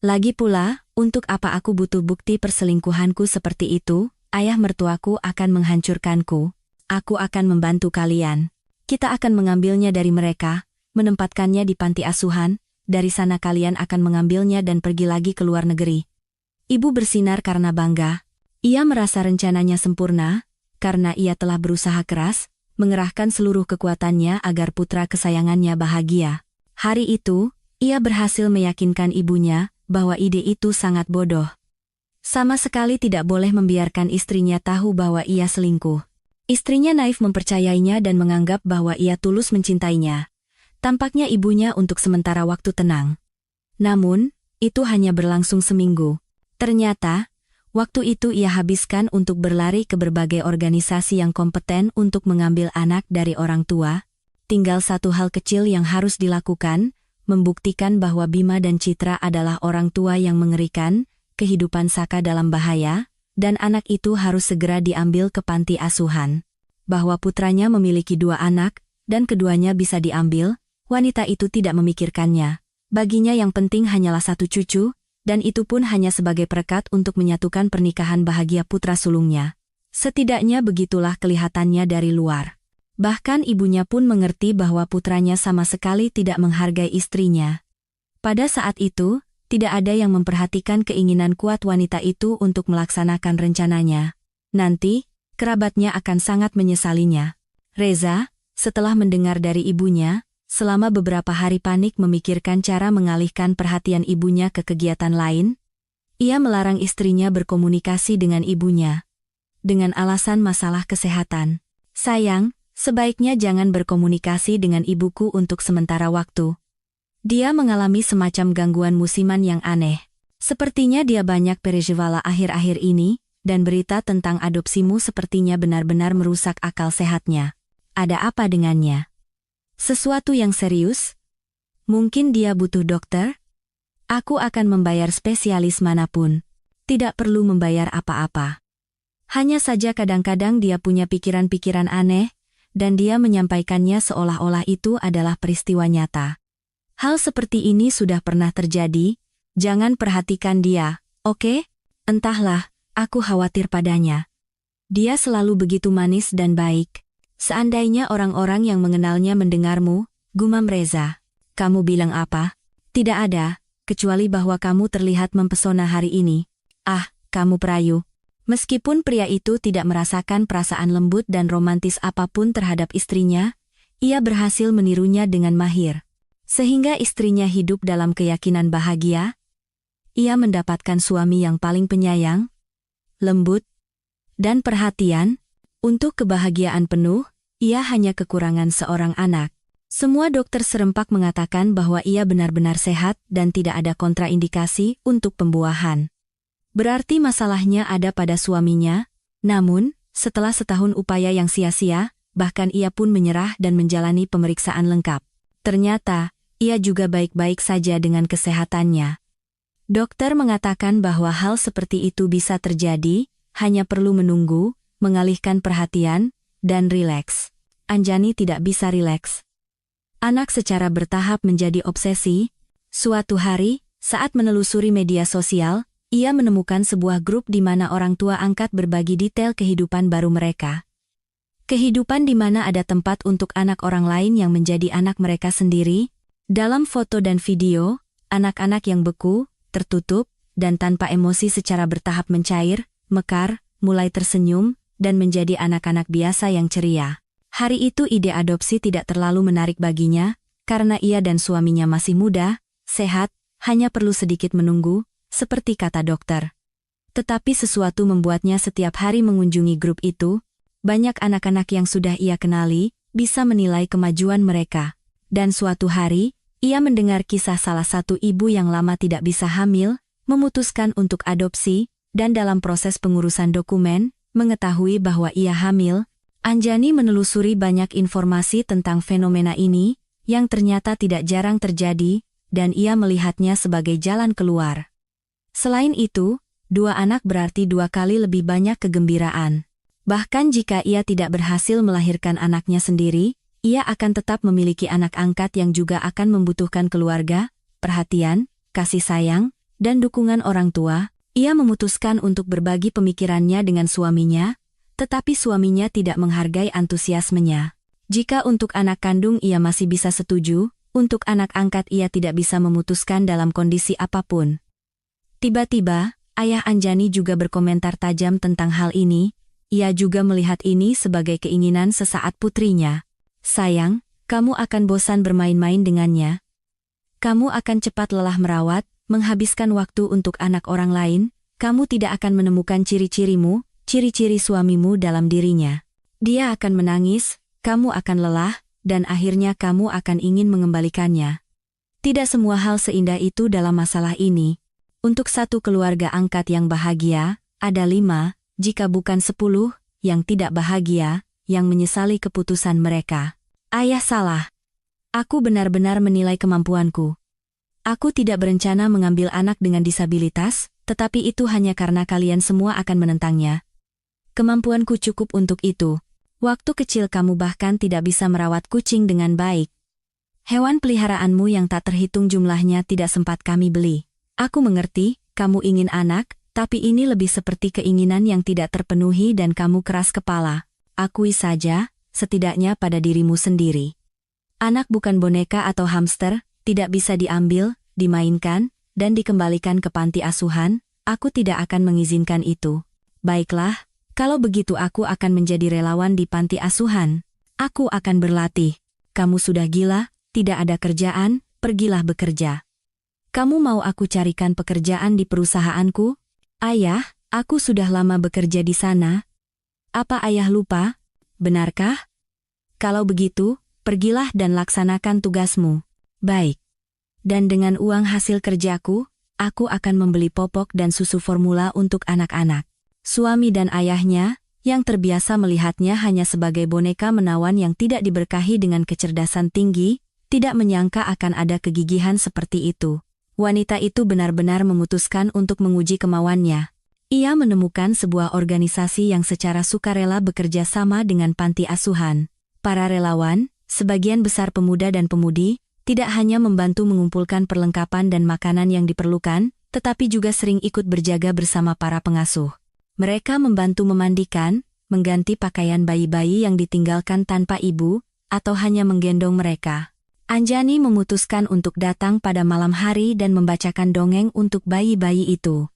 Lagi pula, untuk apa aku butuh bukti perselingkuhanku seperti itu? Ayah mertuaku akan menghancurkanku. Aku akan membantu kalian. Kita akan mengambilnya dari mereka, menempatkannya di panti asuhan, dari sana kalian akan mengambilnya dan pergi lagi ke luar negeri. Ibu bersinar karena bangga. Ia merasa rencananya sempurna, karena ia telah berusaha keras, mengerahkan seluruh kekuatannya agar putra kesayangannya bahagia. Hari itu, ia berhasil meyakinkan ibunya bahwa ide itu sangat bodoh. Sama sekali tidak boleh membiarkan istrinya tahu bahwa ia selingkuh. Istrinya naif mempercayainya dan menganggap bahwa ia tulus mencintainya. Tampaknya ibunya untuk sementara waktu tenang. Namun, itu hanya berlangsung seminggu. Ternyata, waktu itu ia habiskan untuk berlari ke berbagai organisasi yang kompeten untuk mengambil anak dari orang tua. Tinggal satu hal kecil yang harus dilakukan, membuktikan bahwa Bima dan Citra adalah orang tua yang mengerikan, kehidupan Saka dalam bahaya, dan anak itu harus segera diambil ke panti asuhan. Bahwa putranya memiliki 2 anak, dan keduanya bisa diambil, wanita itu tidak memikirkannya. Baginya yang penting hanyalah 1 cucu, dan itu pun hanya sebagai perekat untuk menyatukan pernikahan bahagia putra sulungnya. Setidaknya begitulah kelihatannya dari luar. Bahkan ibunya pun mengerti bahwa putranya sama sekali tidak menghargai istrinya. Pada saat itu, tidak ada yang memperhatikan keinginan kuat wanita itu untuk melaksanakan rencananya. Nanti, kerabatnya akan sangat menyesalinya. Reza, setelah mendengar dari ibunya, selama beberapa hari panik memikirkan cara mengalihkan perhatian ibunya ke kegiatan lain. Ia melarang istrinya berkomunikasi dengan ibunya. Dengan alasan masalah kesehatan. Sayang, sebaiknya jangan berkomunikasi dengan ibuku untuk sementara waktu. Dia mengalami semacam gangguan musiman yang aneh. Sepertinya dia banyak perejevala akhir-akhir ini, dan berita tentang adopsimu sepertinya benar-benar merusak akal sehatnya. Ada apa dengannya? Sesuatu yang serius? Mungkin dia butuh dokter? Aku akan membayar spesialis manapun. Tidak perlu membayar apa-apa. Hanya saja kadang-kadang dia punya pikiran-pikiran aneh, dan dia menyampaikannya seolah-olah itu adalah peristiwa nyata. Hal seperti ini sudah pernah terjadi, jangan perhatikan dia, oke? Entahlah, aku khawatir padanya. Dia selalu begitu manis dan baik. Seandainya orang-orang yang mengenalnya mendengarmu, gumam Reza. Kamu bilang apa? Tidak ada, kecuali bahwa kamu terlihat mempesona hari ini. Ah, kamu perayu. Meskipun pria itu tidak merasakan perasaan lembut dan romantis apapun terhadap istrinya, ia berhasil menirunya dengan mahir. Sehingga istrinya hidup dalam keyakinan bahagia. Ia mendapatkan suami yang paling penyayang, lembut, dan perhatian. Untuk kebahagiaan penuh, ia hanya kekurangan seorang anak. Semua dokter serempak mengatakan bahwa ia benar-benar sehat dan tidak ada kontraindikasi untuk pembuahan. Berarti masalahnya ada pada suaminya, namun, setelah setahun upaya yang sia-sia, bahkan ia pun menyerah dan menjalani pemeriksaan lengkap. Ternyata, ia juga baik-baik saja dengan kesehatannya. Dokter mengatakan bahwa hal seperti itu bisa terjadi, hanya perlu menunggu, mengalihkan perhatian, dan rileks. Anjani tidak bisa rileks. Anak secara bertahap menjadi obsesi. Suatu hari, saat menelusuri media sosial, ia menemukan sebuah grup di mana orang tua angkat berbagi detail kehidupan baru mereka. Kehidupan di mana ada tempat untuk anak orang lain yang menjadi anak mereka sendiri. Dalam foto dan video, anak-anak yang beku, tertutup, dan tanpa emosi secara bertahap mencair, mekar, mulai tersenyum, dan menjadi anak-anak biasa yang ceria. Hari itu ide adopsi tidak terlalu menarik baginya, karena ia dan suaminya masih muda, sehat, hanya perlu sedikit menunggu, seperti kata dokter. Tetapi sesuatu membuatnya setiap hari mengunjungi grup itu. Banyak anak-anak yang sudah ia kenali, bisa menilai kemajuan mereka. Dan suatu hari, ia mendengar kisah salah satu ibu yang lama tidak bisa hamil, memutuskan untuk adopsi, dan dalam proses pengurusan dokumen, mengetahui bahwa ia hamil. Anjani menelusuri banyak informasi tentang fenomena ini, yang ternyata tidak jarang terjadi, dan ia melihatnya sebagai jalan keluar. Selain itu, dua anak berarti dua kali lebih banyak kegembiraan. Bahkan jika ia tidak berhasil melahirkan anaknya sendiri, ia akan tetap memiliki anak angkat yang juga akan membutuhkan keluarga, perhatian, kasih sayang, dan dukungan orang tua. Ia memutuskan untuk berbagi pemikirannya dengan suaminya, tetapi suaminya tidak menghargai antusiasmenya. Jika untuk anak kandung ia masih bisa setuju, untuk anak angkat ia tidak bisa memutuskan dalam kondisi apapun. Tiba-tiba, ayah Anjani juga berkomentar tajam tentang hal ini. Ia juga melihat ini sebagai keinginan sesaat putrinya. Sayang, kamu akan bosan bermain-main dengannya. Kamu akan cepat lelah merawat, menghabiskan waktu untuk anak orang lain. Kamu tidak akan menemukan ciri-cirimu, ciri-ciri suamimu dalam dirinya. Dia akan menangis, kamu akan lelah, dan akhirnya kamu akan ingin mengembalikannya. Tidak semua hal seindah itu dalam masalah ini. Untuk satu keluarga angkat yang bahagia, ada 5, jika bukan 10, yang tidak bahagia, yang menyesali keputusan mereka. Ayah salah. Aku benar-benar menilai kemampuanku. Aku tidak berencana mengambil anak dengan disabilitas, tetapi itu hanya karena kalian semua akan menentangnya. Kemampuanku cukup untuk itu. Waktu kecil kamu bahkan tidak bisa merawat kucing dengan baik. Hewan peliharaanmu yang tak terhitung jumlahnya tidak sempat kami beli. Aku mengerti, kamu ingin anak, tapi ini lebih seperti keinginan yang tidak terpenuhi dan kamu keras kepala. Akui saja, setidaknya pada dirimu sendiri. Anak bukan boneka atau hamster, tidak bisa diambil, dimainkan, dan dikembalikan ke panti asuhan. Aku tidak akan mengizinkan itu. Baiklah, kalau begitu aku akan menjadi relawan di panti asuhan. Aku akan berlatih. Kamu sudah gila, tidak ada kerjaan, pergilah bekerja. Kamu mau aku carikan pekerjaan di perusahaanku? Ayah, aku sudah lama bekerja di sana. Apa ayah lupa? Benarkah? Kalau begitu, pergilah dan laksanakan tugasmu. Baik. Dan dengan uang hasil kerjaku, aku akan membeli popok dan susu formula untuk anak-anak. Suami dan ayahnya, yang terbiasa melihatnya hanya sebagai boneka menawan yang tidak diberkahi dengan kecerdasan tinggi, tidak menyangka akan ada kegigihan seperti itu. Wanita itu benar-benar memutuskan untuk menguji kemauannya. Ia menemukan sebuah organisasi yang secara sukarela bekerja sama dengan panti asuhan. Para relawan, sebagian besar pemuda dan pemudi, tidak hanya membantu mengumpulkan perlengkapan dan makanan yang diperlukan, tetapi juga sering ikut berjaga bersama para pengasuh. Mereka membantu memandikan, mengganti pakaian bayi-bayi yang ditinggalkan tanpa ibu, atau hanya menggendong mereka. Anjani memutuskan untuk datang pada malam hari dan membacakan dongeng untuk bayi-bayi itu.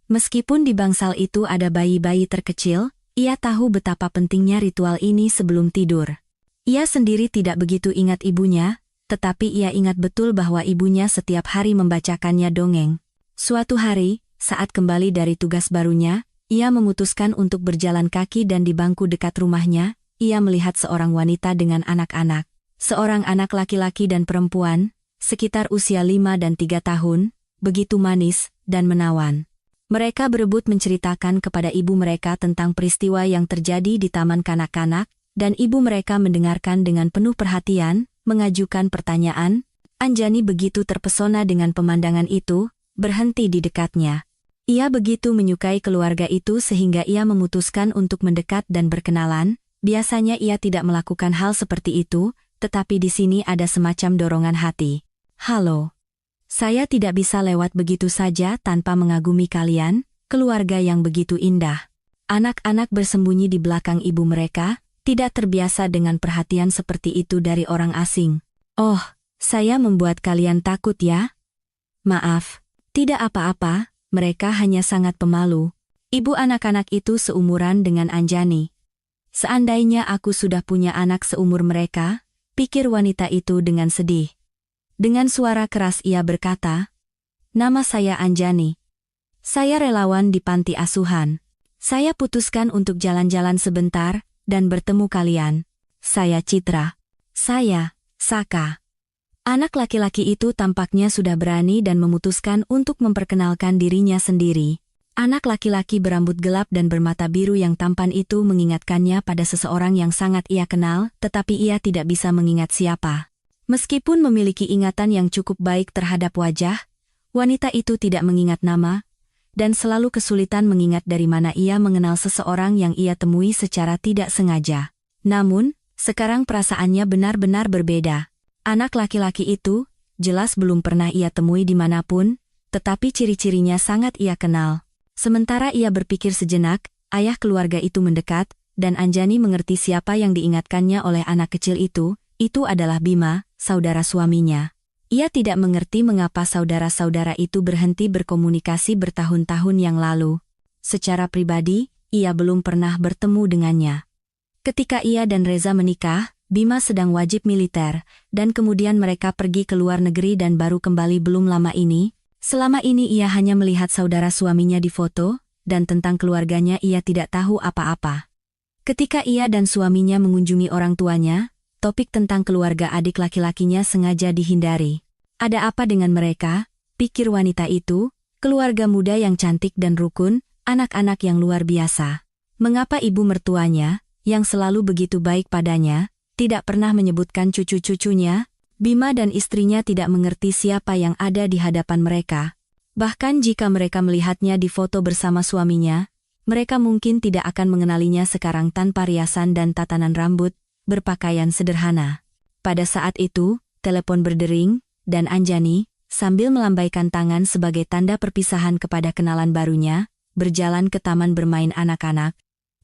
Meskipun di bangsal itu ada bayi-bayi terkecil, ia tahu betapa pentingnya ritual ini sebelum tidur. Ia sendiri tidak begitu ingat ibunya, tetapi ia ingat betul bahwa ibunya setiap hari membacakannya dongeng. Suatu hari, saat kembali dari tugas barunya, ia memutuskan untuk berjalan kaki dan di bangku dekat rumahnya, ia melihat seorang wanita dengan anak-anak. Seorang anak laki-laki dan perempuan, sekitar usia 5 dan 3 tahun, begitu manis dan menawan. Mereka berebut menceritakan kepada ibu mereka tentang peristiwa yang terjadi di taman kanak-kanak, dan ibu mereka mendengarkan dengan penuh perhatian, mengajukan pertanyaan. Anjani begitu terpesona dengan pemandangan itu, berhenti di dekatnya. Ia begitu menyukai keluarga itu sehingga ia memutuskan untuk mendekat dan berkenalan. Biasanya ia tidak melakukan hal seperti itu, tetapi di sini ada semacam dorongan hati. Halo. Saya tidak bisa lewat begitu saja tanpa mengagumi kalian, keluarga yang begitu indah. Anak-anak bersembunyi di belakang ibu mereka, tidak terbiasa dengan perhatian seperti itu dari orang asing. Oh, saya membuat kalian takut ya? Maaf, tidak apa-apa, mereka hanya sangat pemalu. Ibu anak-anak itu seumuran dengan Anjani. Seandainya aku sudah punya anak seumur mereka, pikir wanita itu dengan sedih. Dengan suara keras ia berkata, "Nama saya Anjani. Saya relawan di panti asuhan. Saya putuskan untuk jalan-jalan sebentar dan bertemu kalian. Saya Citra. Saya, Saka." Anak laki-laki itu tampaknya sudah berani dan memutuskan untuk memperkenalkan dirinya sendiri. Anak laki-laki berambut gelap dan bermata biru yang tampan itu mengingatkannya pada seseorang yang sangat ia kenal, tetapi ia tidak bisa mengingat siapa. Meskipun memiliki ingatan yang cukup baik terhadap wajah, wanita itu tidak mengingat nama, dan selalu kesulitan mengingat dari mana ia mengenal seseorang yang ia temui secara tidak sengaja. Namun, sekarang perasaannya benar-benar berbeda. Anak laki-laki itu, jelas belum pernah ia temui dimanapun, tetapi ciri-cirinya sangat ia kenal. Sementara ia berpikir sejenak, ayah keluarga itu mendekat, dan Anjani mengerti siapa yang diingatkannya oleh anak kecil itu adalah Bima, saudara suaminya. Ia tidak mengerti mengapa saudara-saudara itu berhenti berkomunikasi bertahun-tahun yang lalu. Secara pribadi, ia belum pernah bertemu dengannya. Ketika ia dan Reza menikah, Bima sedang wajib militer, dan kemudian mereka pergi ke luar negeri dan baru kembali belum lama ini. Selama ini ia hanya melihat saudara suaminya di foto, dan tentang keluarganya ia tidak tahu apa-apa. Ketika ia dan suaminya mengunjungi orang tuanya, topik tentang keluarga adik laki-lakinya sengaja dihindari. Ada apa dengan mereka? Pikir wanita itu, keluarga muda yang cantik dan rukun, anak-anak yang luar biasa. Mengapa ibu mertuanya, yang selalu begitu baik padanya, tidak pernah menyebutkan cucu-cucunya? Bima dan istrinya tidak mengerti siapa yang ada di hadapan mereka. Bahkan jika mereka melihatnya di foto bersama suaminya, mereka mungkin tidak akan mengenalinya sekarang tanpa riasan dan tatanan rambut, berpakaian sederhana. Pada saat itu, telepon berdering, dan Anjani, sambil melambaikan tangan sebagai tanda perpisahan kepada kenalan barunya, berjalan ke taman bermain anak-anak.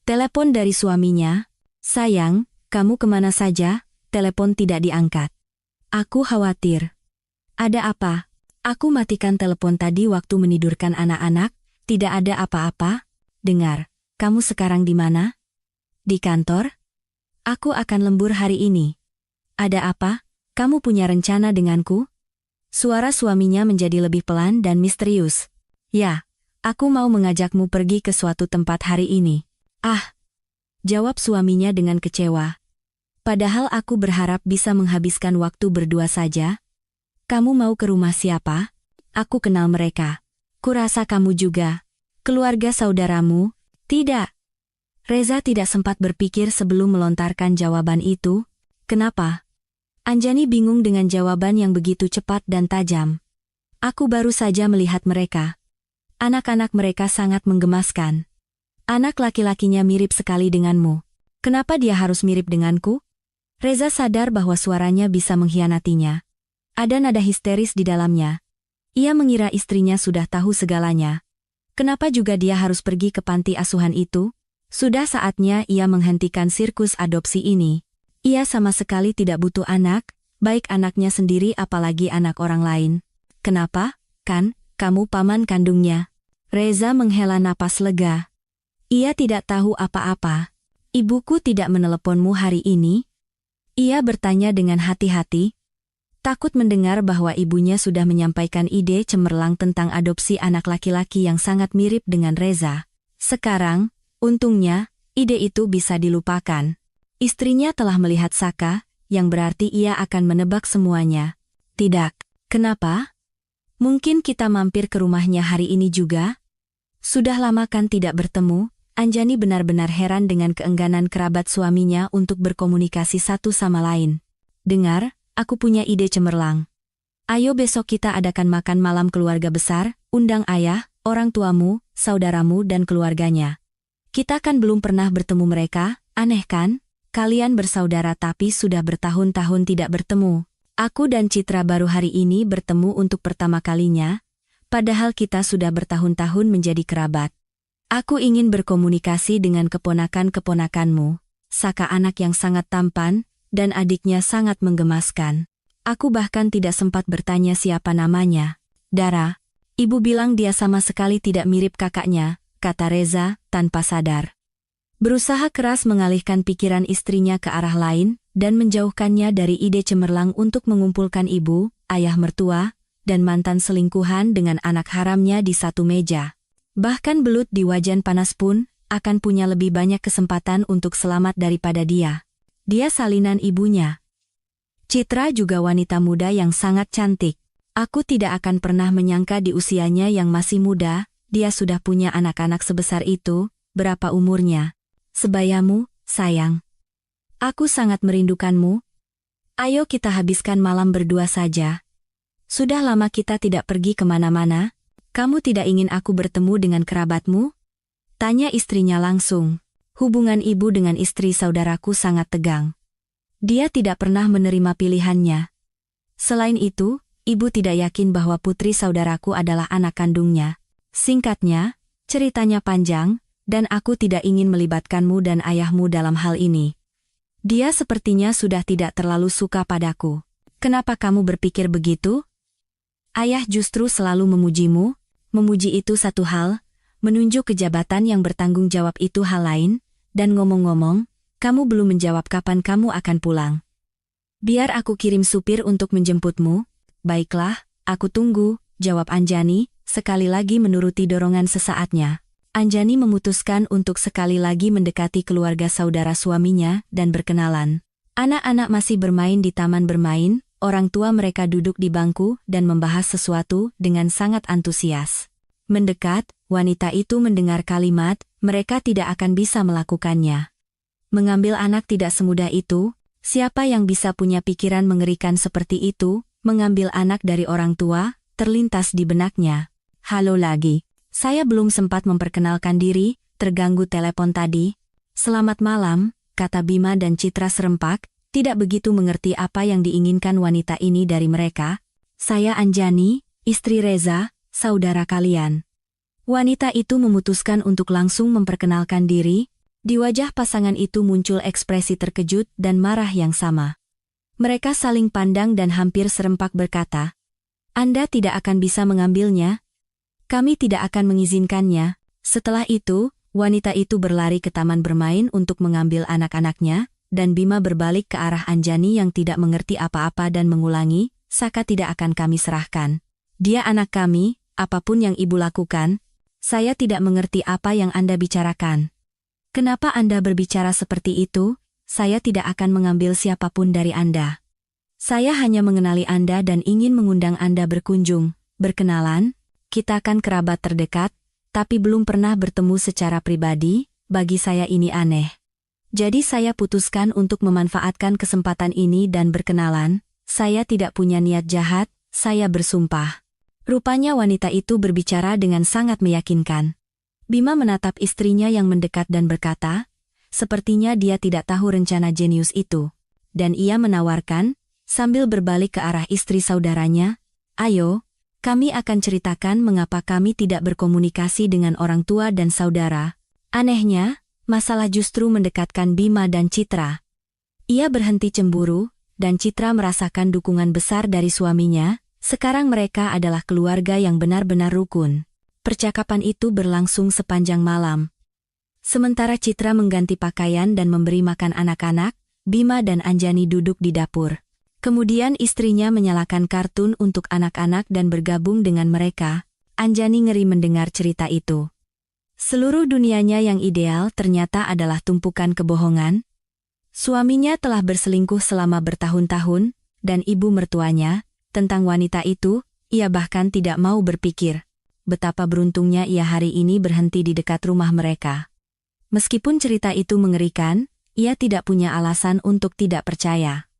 Telepon dari suaminya, "Sayang, kamu kemana saja?" Telepon tidak diangkat. "Aku khawatir." "Ada apa?" "Aku matikan telepon tadi waktu menidurkan anak-anak, tidak ada apa-apa." "Dengar, kamu sekarang di mana?" "Di kantor." "Aku akan lembur hari ini." "Ada apa? Kamu punya rencana denganku?" Suara suaminya menjadi lebih pelan dan misterius. "Ya, aku mau mengajakmu pergi ke suatu tempat hari ini." "Ah," jawab suaminya dengan kecewa. "Padahal aku berharap bisa menghabiskan waktu berdua saja." "Kamu mau ke rumah siapa?" "Aku kenal mereka." "Kurasa kamu juga. Keluarga saudaramu?" "Tidak." Reza tidak sempat berpikir sebelum melontarkan jawaban itu. "Kenapa?" Anjani bingung dengan jawaban yang begitu cepat dan tajam. Aku baru saja melihat mereka. Anak-anak mereka sangat menggemaskan. Anak laki-lakinya mirip sekali denganmu. Kenapa dia harus mirip denganku? Reza sadar bahwa suaranya bisa mengkhianatinya. Ada nada histeris di dalamnya. Ia mengira istrinya sudah tahu segalanya. Kenapa juga dia harus pergi ke panti asuhan itu? Sudah saatnya ia menghentikan sirkus adopsi ini. Ia sama sekali tidak butuh anak, baik anaknya sendiri apalagi anak orang lain. Kenapa? Kan, kamu paman kandungnya. Reza menghela napas lega. Ia tidak tahu apa-apa. Ibuku tidak meneleponmu hari ini? Ia bertanya dengan hati-hati. Takut mendengar bahwa ibunya sudah menyampaikan ide cemerlang tentang adopsi anak laki-laki yang sangat mirip dengan Reza. Sekarang, untungnya, ide itu bisa dilupakan. Istrinya telah melihat Saka, yang berarti ia akan menebak semuanya. Tidak. Kenapa? Mungkin kita mampir ke rumahnya hari ini juga? Sudah lama kan tidak bertemu. Anjani benar-benar heran dengan keengganan kerabat suaminya untuk berkomunikasi satu sama lain. Dengar, aku punya ide cemerlang. Ayo besok kita adakan makan malam keluarga besar, undang ayah, orang tuamu, saudaramu dan keluarganya. Kita kan belum pernah bertemu mereka, aneh kan? Kalian bersaudara tapi sudah bertahun-tahun tidak bertemu. Aku dan Citra baru hari ini bertemu untuk pertama kalinya, padahal kita sudah bertahun-tahun menjadi kerabat. Aku ingin berkomunikasi dengan keponakan-keponakanmu, Saka anak yang sangat tampan, dan adiknya sangat menggemaskan. Aku bahkan tidak sempat bertanya siapa namanya. Dara, ibu bilang dia sama sekali tidak mirip kakaknya, kata Reza, tanpa sadar. Berusaha keras mengalihkan pikiran istrinya ke arah lain, dan menjauhkannya dari ide cemerlang untuk mengumpulkan ibu, ayah mertua, dan mantan selingkuhan dengan anak haramnya di satu meja. Bahkan belut di wajan panas pun, akan punya lebih banyak kesempatan untuk selamat daripada dia. Dia salinan ibunya. Citra juga wanita muda yang sangat cantik. Aku tidak akan pernah menyangka di usianya yang masih muda, dia sudah punya anak-anak sebesar itu. Berapa umurnya? Sebayamu, sayang. Aku sangat merindukanmu. Ayo kita habiskan malam berdua saja. Sudah lama kita tidak pergi kemana-mana. Kamu tidak ingin aku bertemu dengan kerabatmu? Tanya istrinya langsung. Hubungan ibu dengan istri saudaraku sangat tegang. Dia tidak pernah menerima pilihannya. Selain itu, ibu tidak yakin bahwa putri saudaraku adalah anak kandungnya. Singkatnya, ceritanya panjang, dan aku tidak ingin melibatkanmu dan ayahmu dalam hal ini. Dia sepertinya sudah tidak terlalu suka padaku. Kenapa kamu berpikir begitu? Ayah justru selalu memujimu. Memuji itu satu hal, menunjuk kejabatan yang bertanggung jawab itu hal lain, dan ngomong-ngomong, kamu belum menjawab kapan kamu akan pulang. Biar aku kirim supir untuk menjemputmu. Baiklah, aku tunggu, jawab Anjani, sekali lagi menuruti dorongan sesaatnya. Anjani memutuskan untuk sekali lagi mendekati keluarga saudara suaminya dan berkenalan. Anak-anak masih bermain di taman bermain, orang tua mereka duduk di bangku dan membahas sesuatu dengan sangat antusias. Mendekat, wanita itu mendengar kalimat, mereka tidak akan bisa melakukannya. Mengambil anak tidak semudah itu, siapa yang bisa punya pikiran mengerikan seperti itu, mengambil anak dari orang tua, terlintas di benaknya. Halo lagi, saya belum sempat memperkenalkan diri, terganggu telepon tadi. Selamat malam, kata Bima dan Citra serempak. Tidak begitu mengerti apa yang diinginkan wanita ini dari mereka. Saya Anjani, istri Reza, saudara kalian. Wanita itu memutuskan untuk langsung memperkenalkan diri. Di wajah pasangan itu muncul ekspresi terkejut dan marah yang sama. Mereka saling pandang dan hampir serempak berkata, Anda tidak akan bisa mengambilnya. Kami tidak akan mengizinkannya. Setelah itu, wanita itu berlari ke taman bermain untuk mengambil anak-anaknya, dan Bima berbalik ke arah Anjani yang tidak mengerti apa-apa dan mengulangi, Saka tidak akan kami serahkan. Dia anak kami, apapun yang ibu lakukan, saya tidak mengerti apa yang Anda bicarakan. Kenapa Anda berbicara seperti itu? Saya tidak akan mengambil siapapun dari Anda. Saya hanya mengenali Anda dan ingin mengundang Anda berkunjung, berkenalan, kita kan kerabat terdekat, tapi belum pernah bertemu secara pribadi, bagi saya ini aneh. Jadi saya putuskan untuk memanfaatkan kesempatan ini dan berkenalan. Saya tidak punya niat jahat, saya bersumpah. Rupanya wanita itu berbicara dengan sangat meyakinkan. Bima menatap istrinya yang mendekat dan berkata, sepertinya dia tidak tahu rencana jenius itu. Dan ia menawarkan, sambil berbalik ke arah istri saudaranya, ayo, kami akan ceritakan mengapa kami tidak berkomunikasi dengan orang tua dan saudara. Anehnya, masalah justru mendekatkan Bima dan Citra. Ia berhenti cemburu, dan Citra merasakan dukungan besar dari suaminya. Sekarang mereka adalah keluarga yang benar-benar rukun. Percakapan itu berlangsung sepanjang malam. Sementara Citra mengganti pakaian dan memberi makan anak-anak, Bima dan Anjani duduk di dapur. Kemudian istrinya menyalakan kartun untuk anak-anak dan bergabung dengan mereka. Anjani ngeri mendengar cerita itu. Seluruh dunianya yang ideal ternyata adalah tumpukan kebohongan. Suaminya telah berselingkuh selama bertahun-tahun, dan ibu mertuanya, tentang wanita itu, ia bahkan tidak mau berpikir. Betapa beruntungnya ia hari ini berhenti di dekat rumah mereka. Meskipun cerita itu mengerikan, ia tidak punya alasan untuk tidak percaya.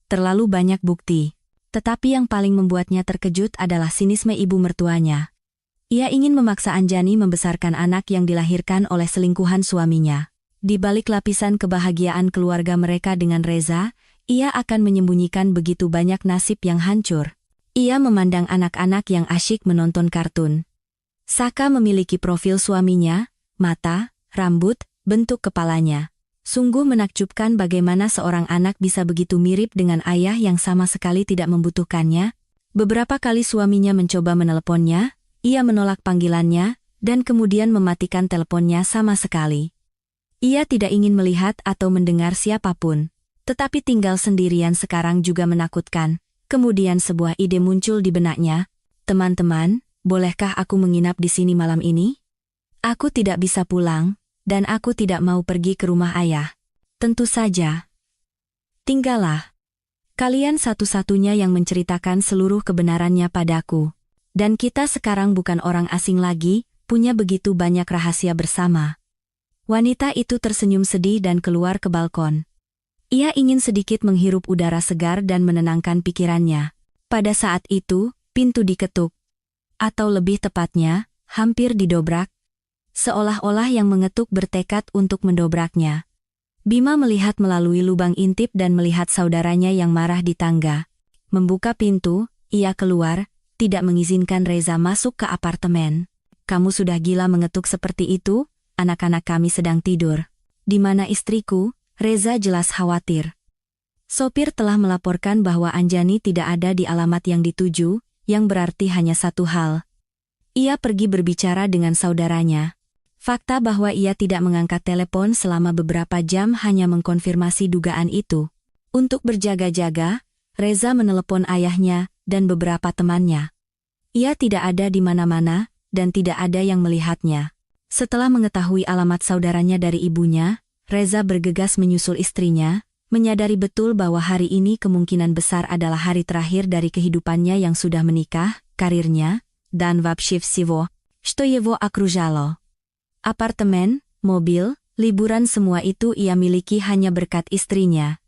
Terlalu banyak bukti. Tetapi yang paling membuatnya terkejut adalah sinisme ibu mertuanya. Ia ingin memaksa Anjani membesarkan anak yang dilahirkan oleh selingkuhan suaminya. Di balik lapisan kebahagiaan keluarga mereka dengan Reza, ia akan menyembunyikan begitu banyak nasib yang hancur. Ia memandang anak-anak yang asyik menonton kartun. Saka memiliki profil suaminya, mata, rambut, bentuk kepalanya. Sungguh menakjubkan bagaimana seorang anak bisa begitu mirip dengan ayah yang sama sekali tidak membutuhkannya. Beberapa kali suaminya mencoba meneleponnya, ia menolak panggilannya, dan kemudian mematikan teleponnya sama sekali. Ia tidak ingin melihat atau mendengar siapapun. Tetapi tinggal sendirian sekarang juga menakutkan. Kemudian sebuah ide muncul di benaknya. Teman-teman, bolehkah aku menginap di sini malam ini? Aku tidak bisa pulang, dan aku tidak mau pergi ke rumah ayah. Tentu saja. Tinggallah. Kalian satu-satunya yang menceritakan seluruh kebenarannya padaku. Dan kita sekarang bukan orang asing lagi, punya begitu banyak rahasia bersama. Wanita itu tersenyum sedih dan keluar ke balkon. Ia ingin sedikit menghirup udara segar dan menenangkan pikirannya. Pada saat itu, pintu diketuk. Atau lebih tepatnya, hampir didobrak. Seolah-olah yang mengetuk bertekad untuk mendobraknya. Bima melihat melalui lubang intip dan melihat saudaranya yang marah di tangga. Membuka pintu, ia keluar, tidak mengizinkan Reza masuk ke apartemen. Kamu sudah gila mengetuk seperti itu? Anak-anak kami sedang tidur. Di mana istriku? Reza jelas khawatir. Sopir telah melaporkan bahwa Anjani tidak ada di alamat yang dituju, yang berarti hanya satu hal. Ia pergi berbicara dengan saudaranya. Fakta bahwa ia tidak mengangkat telepon selama beberapa jam hanya mengkonfirmasi dugaan itu. Untuk berjaga-jaga, Reza menelepon ayahnya dan beberapa temannya. Ia tidak ada di mana-mana, dan tidak ada yang melihatnya. Setelah mengetahui alamat saudaranya dari ibunya, Reza bergegas menyusul istrinya, menyadari betul bahwa hari ini kemungkinan besar adalah hari terakhir dari kehidupannya yang sudah menikah, karirnya, dan vapshiv sivo, shtoyevo akrujalo. Apartemen, mobil, liburan semua itu ia miliki hanya berkat istrinya.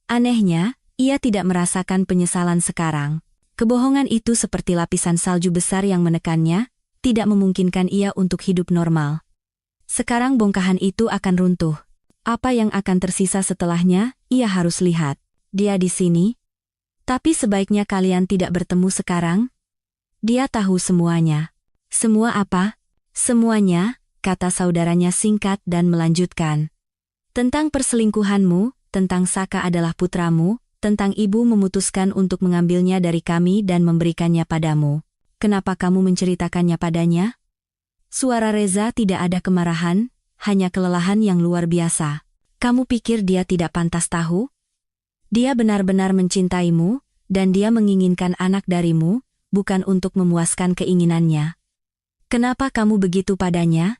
Anehnya, ia tidak merasakan penyesalan sekarang. Kebohongan itu seperti lapisan salju besar yang menekannya, tidak memungkinkan ia untuk hidup normal. Sekarang bongkahan itu akan runtuh. Apa yang akan tersisa setelahnya, ia harus lihat. Dia di sini. Tapi sebaiknya kalian tidak bertemu sekarang. Dia tahu semuanya. Semua apa? Semuanya, kata saudaranya singkat dan melanjutkan. Tentang perselingkuhanmu, tentang Saka adalah putramu, tentang ibu memutuskan untuk mengambilnya dari kami dan memberikannya padamu. Kenapa kamu menceritakannya padanya? Suara Reza tidak ada kemarahan, hanya kelelahan yang luar biasa. Kamu pikir dia tidak pantas tahu? Dia benar-benar mencintaimu, dan dia menginginkan anak darimu, bukan untuk memuaskan keinginannya. Kenapa kamu begitu padanya?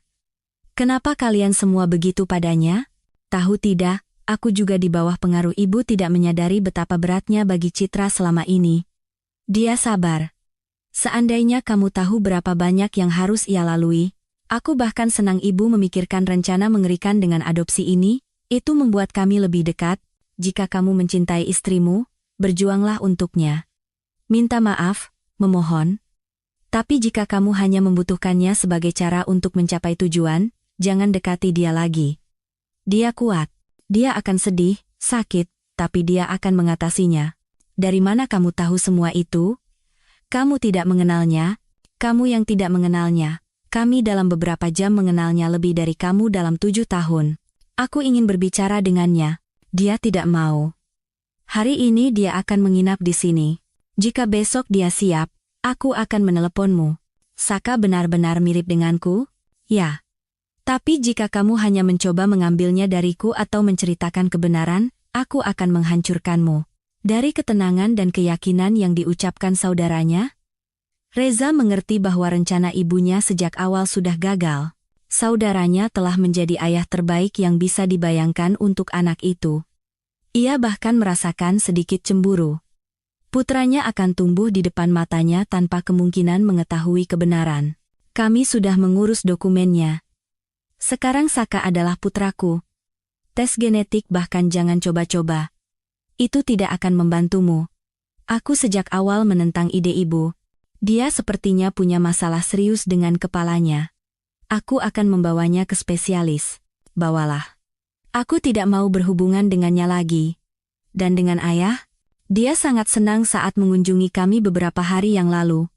Kenapa kalian semua begitu padanya? Tahu tidak, aku juga di bawah pengaruh ibu tidak menyadari betapa beratnya bagi Citra selama ini. Dia sabar. Seandainya kamu tahu berapa banyak yang harus ia lalui, aku bahkan senang ibu memikirkan rencana mengerikan dengan adopsi ini, itu membuat kami lebih dekat. Jika kamu mencintai istrimu, berjuanglah untuknya. Minta maaf, memohon. Tapi jika kamu hanya membutuhkannya sebagai cara untuk mencapai tujuan, jangan dekati dia lagi. Dia kuat. Dia akan sedih, sakit, tapi dia akan mengatasinya. Dari mana kamu tahu semua itu? Kamu tidak mengenalnya. Kamu yang tidak mengenalnya. Kami dalam beberapa jam mengenalnya lebih dari kamu dalam 7 tahun. Aku ingin berbicara dengannya. Dia tidak mau. Hari ini dia akan menginap di sini. Jika besok dia siap, aku akan meneleponmu. Saka benar-benar mirip denganku? Ya. Tapi jika kamu hanya mencoba mengambilnya dariku atau menceritakan kebenaran, aku akan menghancurkanmu. Dari ketenangan dan keyakinan yang diucapkan saudaranya, Reza mengerti bahwa rencana ibunya sejak awal sudah gagal. Saudaranya telah menjadi ayah terbaik yang bisa dibayangkan untuk anak itu. Ia bahkan merasakan sedikit cemburu. Putranya akan tumbuh di depan matanya tanpa kemungkinan mengetahui kebenaran. Kami sudah mengurus dokumennya. Sekarang Saka adalah putraku. Tes genetik bahkan jangan coba-coba. Itu tidak akan membantumu. Aku sejak awal menentang ide ibu. Dia sepertinya punya masalah serius dengan kepalanya. Aku akan membawanya ke spesialis. Bawalah. Aku tidak mau berhubungan dengannya lagi. Dan dengan ayah? Dia sangat senang saat mengunjungi kami beberapa hari yang lalu.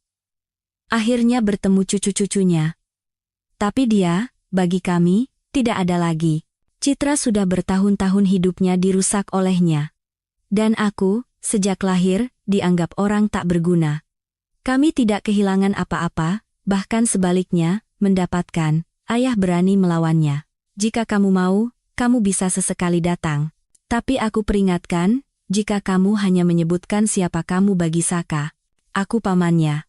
Akhirnya bertemu cucu-cucunya. Tapi dia, bagi kami, tidak ada lagi. Citra sudah bertahun-tahun hidupnya dirusak olehnya. Dan aku, sejak lahir, dianggap orang tak berguna. Kami tidak kehilangan apa-apa, bahkan sebaliknya, mendapatkan, ayah berani melawannya. Jika kamu mau, kamu bisa sesekali datang. Tapi aku peringatkan, jika kamu hanya menyebutkan siapa kamu bagi Saka, aku pamannya.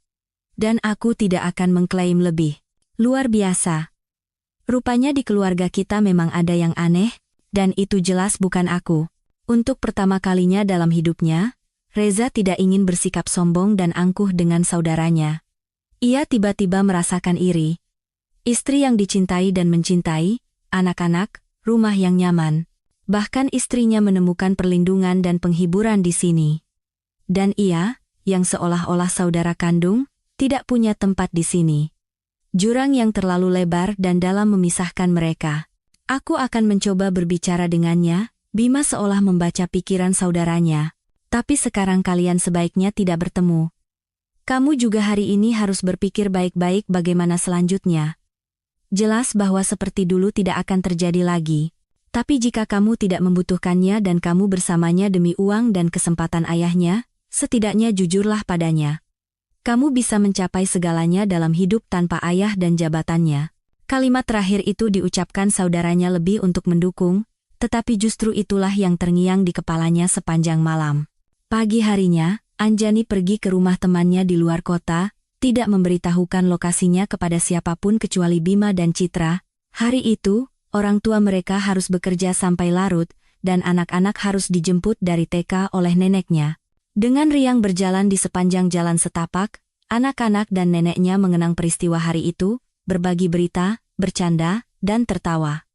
Dan aku tidak akan mengklaim lebih. Luar biasa. Rupanya di keluarga kita memang ada yang aneh, dan itu jelas bukan aku. Untuk pertama kalinya dalam hidupnya, Reza tidak ingin bersikap sombong dan angkuh dengan saudaranya. Ia tiba-tiba merasakan iri. Istri yang dicintai dan mencintai, anak-anak, rumah yang nyaman. Bahkan istrinya menemukan perlindungan dan penghiburan di sini. Dan ia, yang seolah-olah saudara kandung, tidak punya tempat di sini. Jurang yang terlalu lebar dan dalam memisahkan mereka. Aku akan mencoba berbicara dengannya, Bima seolah membaca pikiran saudaranya. Tapi sekarang kalian sebaiknya tidak bertemu. Kamu juga hari ini harus berpikir baik-baik bagaimana selanjutnya. Jelas bahwa seperti dulu tidak akan terjadi lagi. Tapi jika kamu tidak membutuhkannya dan kamu bersamanya demi uang dan kesempatan ayahnya, setidaknya jujurlah padanya. Kamu bisa mencapai segalanya dalam hidup tanpa ayah dan jabatannya. Kalimat terakhir itu diucapkan saudaranya lebih untuk mendukung, tetapi justru itulah yang terngiang di kepalanya sepanjang malam. Pagi harinya, Anjani pergi ke rumah temannya di luar kota, tidak memberitahukan lokasinya kepada siapapun kecuali Bima dan Citra. Hari itu, orang tua mereka harus bekerja sampai larut, dan anak-anak harus dijemput dari TK oleh neneknya. Dengan riang berjalan di sepanjang jalan setapak, anak-anak dan neneknya mengenang peristiwa hari itu, berbagi berita, bercanda, dan tertawa.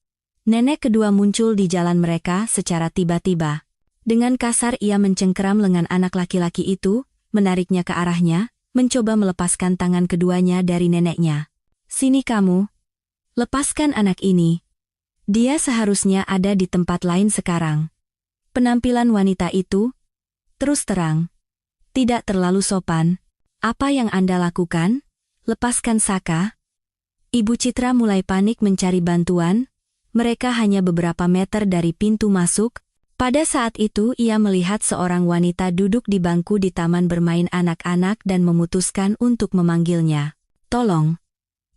Nenek kedua muncul di jalan mereka secara tiba-tiba. Dengan kasar ia mencengkeram lengan anak laki-laki itu, menariknya ke arahnya, mencoba melepaskan tangan keduanya dari neneknya. Sini kamu. Lepaskan anak ini. Dia seharusnya ada di tempat lain sekarang. Penampilan wanita itu, terus terang, tidak terlalu sopan. Apa yang Anda lakukan? Lepaskan Saka. Ibu Citra mulai panik mencari bantuan. Mereka hanya beberapa meter dari pintu masuk. Pada saat itu ia melihat seorang wanita duduk di bangku di taman bermain anak-anak dan memutuskan untuk memanggilnya. Tolong.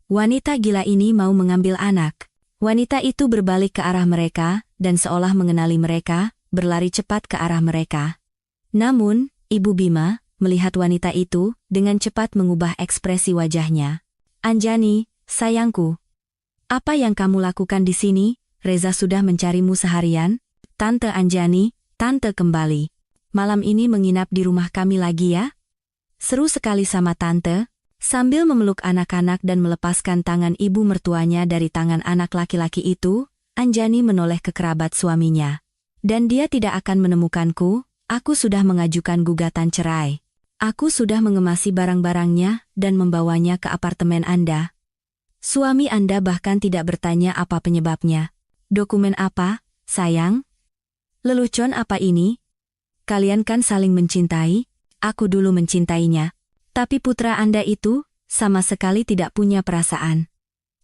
Wanita gila ini mau mengambil anak. Wanita itu berbalik ke arah mereka, dan seolah mengenali mereka, berlari cepat ke arah mereka. Namun, Ibu Bima, melihat wanita itu, dengan cepat mengubah ekspresi wajahnya. Anjani, sayangku. Apa yang kamu lakukan di sini? Reza sudah mencarimu seharian. Tante Anjani, Tante kembali. Malam ini menginap di rumah kami lagi ya? Seru sekali sama Tante. Sambil memeluk anak-anak dan melepaskan tangan ibu mertuanya dari tangan anak laki-laki itu, Anjani menoleh ke kerabat suaminya. Dan dia tidak akan menemukanku, aku sudah mengajukan gugatan cerai. Aku sudah mengemasi barang-barangnya dan membawanya ke apartemen Anda. Suami Anda bahkan tidak bertanya apa penyebabnya. Dokumen apa, sayang? Lelucon apa ini? Kalian kan saling mencintai, aku dulu mencintainya. Tapi putra Anda itu, sama sekali tidak punya perasaan.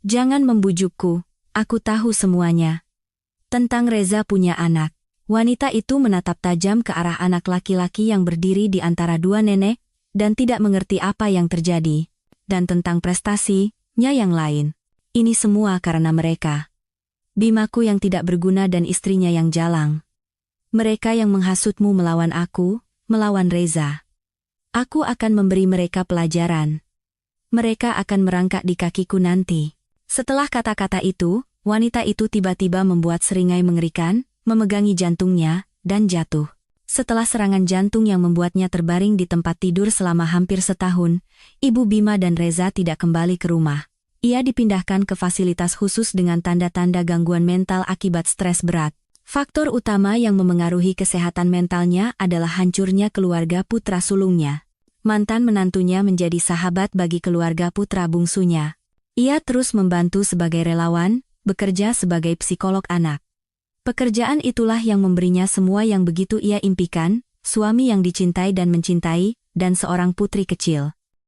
Jangan membujukku, aku tahu semuanya. Tentang Reza punya anak. Wanita itu menatap tajam ke arah anak laki-laki yang berdiri di antara dua nenek, dan tidak mengerti apa yang terjadi. Dan tentang prestasinya yang lain. Ini semua karena mereka. Bimaku yang tidak berguna dan istrinya yang jalang. Mereka yang menghasutmu melawan aku, melawan Reza. Aku akan memberi mereka pelajaran. Mereka akan merangkak di kakiku nanti. Setelah kata-kata itu, wanita itu tiba-tiba membuat seringai mengerikan, memegangi jantungnya, dan jatuh. Setelah serangan jantung yang membuatnya terbaring di tempat tidur selama hampir setahun, Ibu Bima dan Reza tidak kembali ke rumah. Ia dipindahkan ke fasilitas khusus dengan tanda-tanda gangguan mental akibat stres berat. Faktor utama yang memengaruhi kesehatan mentalnya adalah hancurnya keluarga putra sulungnya. Mantan menantunya menjadi sahabat bagi keluarga putra bungsunya. Ia terus membantu sebagai relawan, bekerja sebagai psikolog anak. Pekerjaan itulah yang memberinya semua yang begitu ia impikan, suami yang dicintai dan mencintai, dan seorang putri kecil.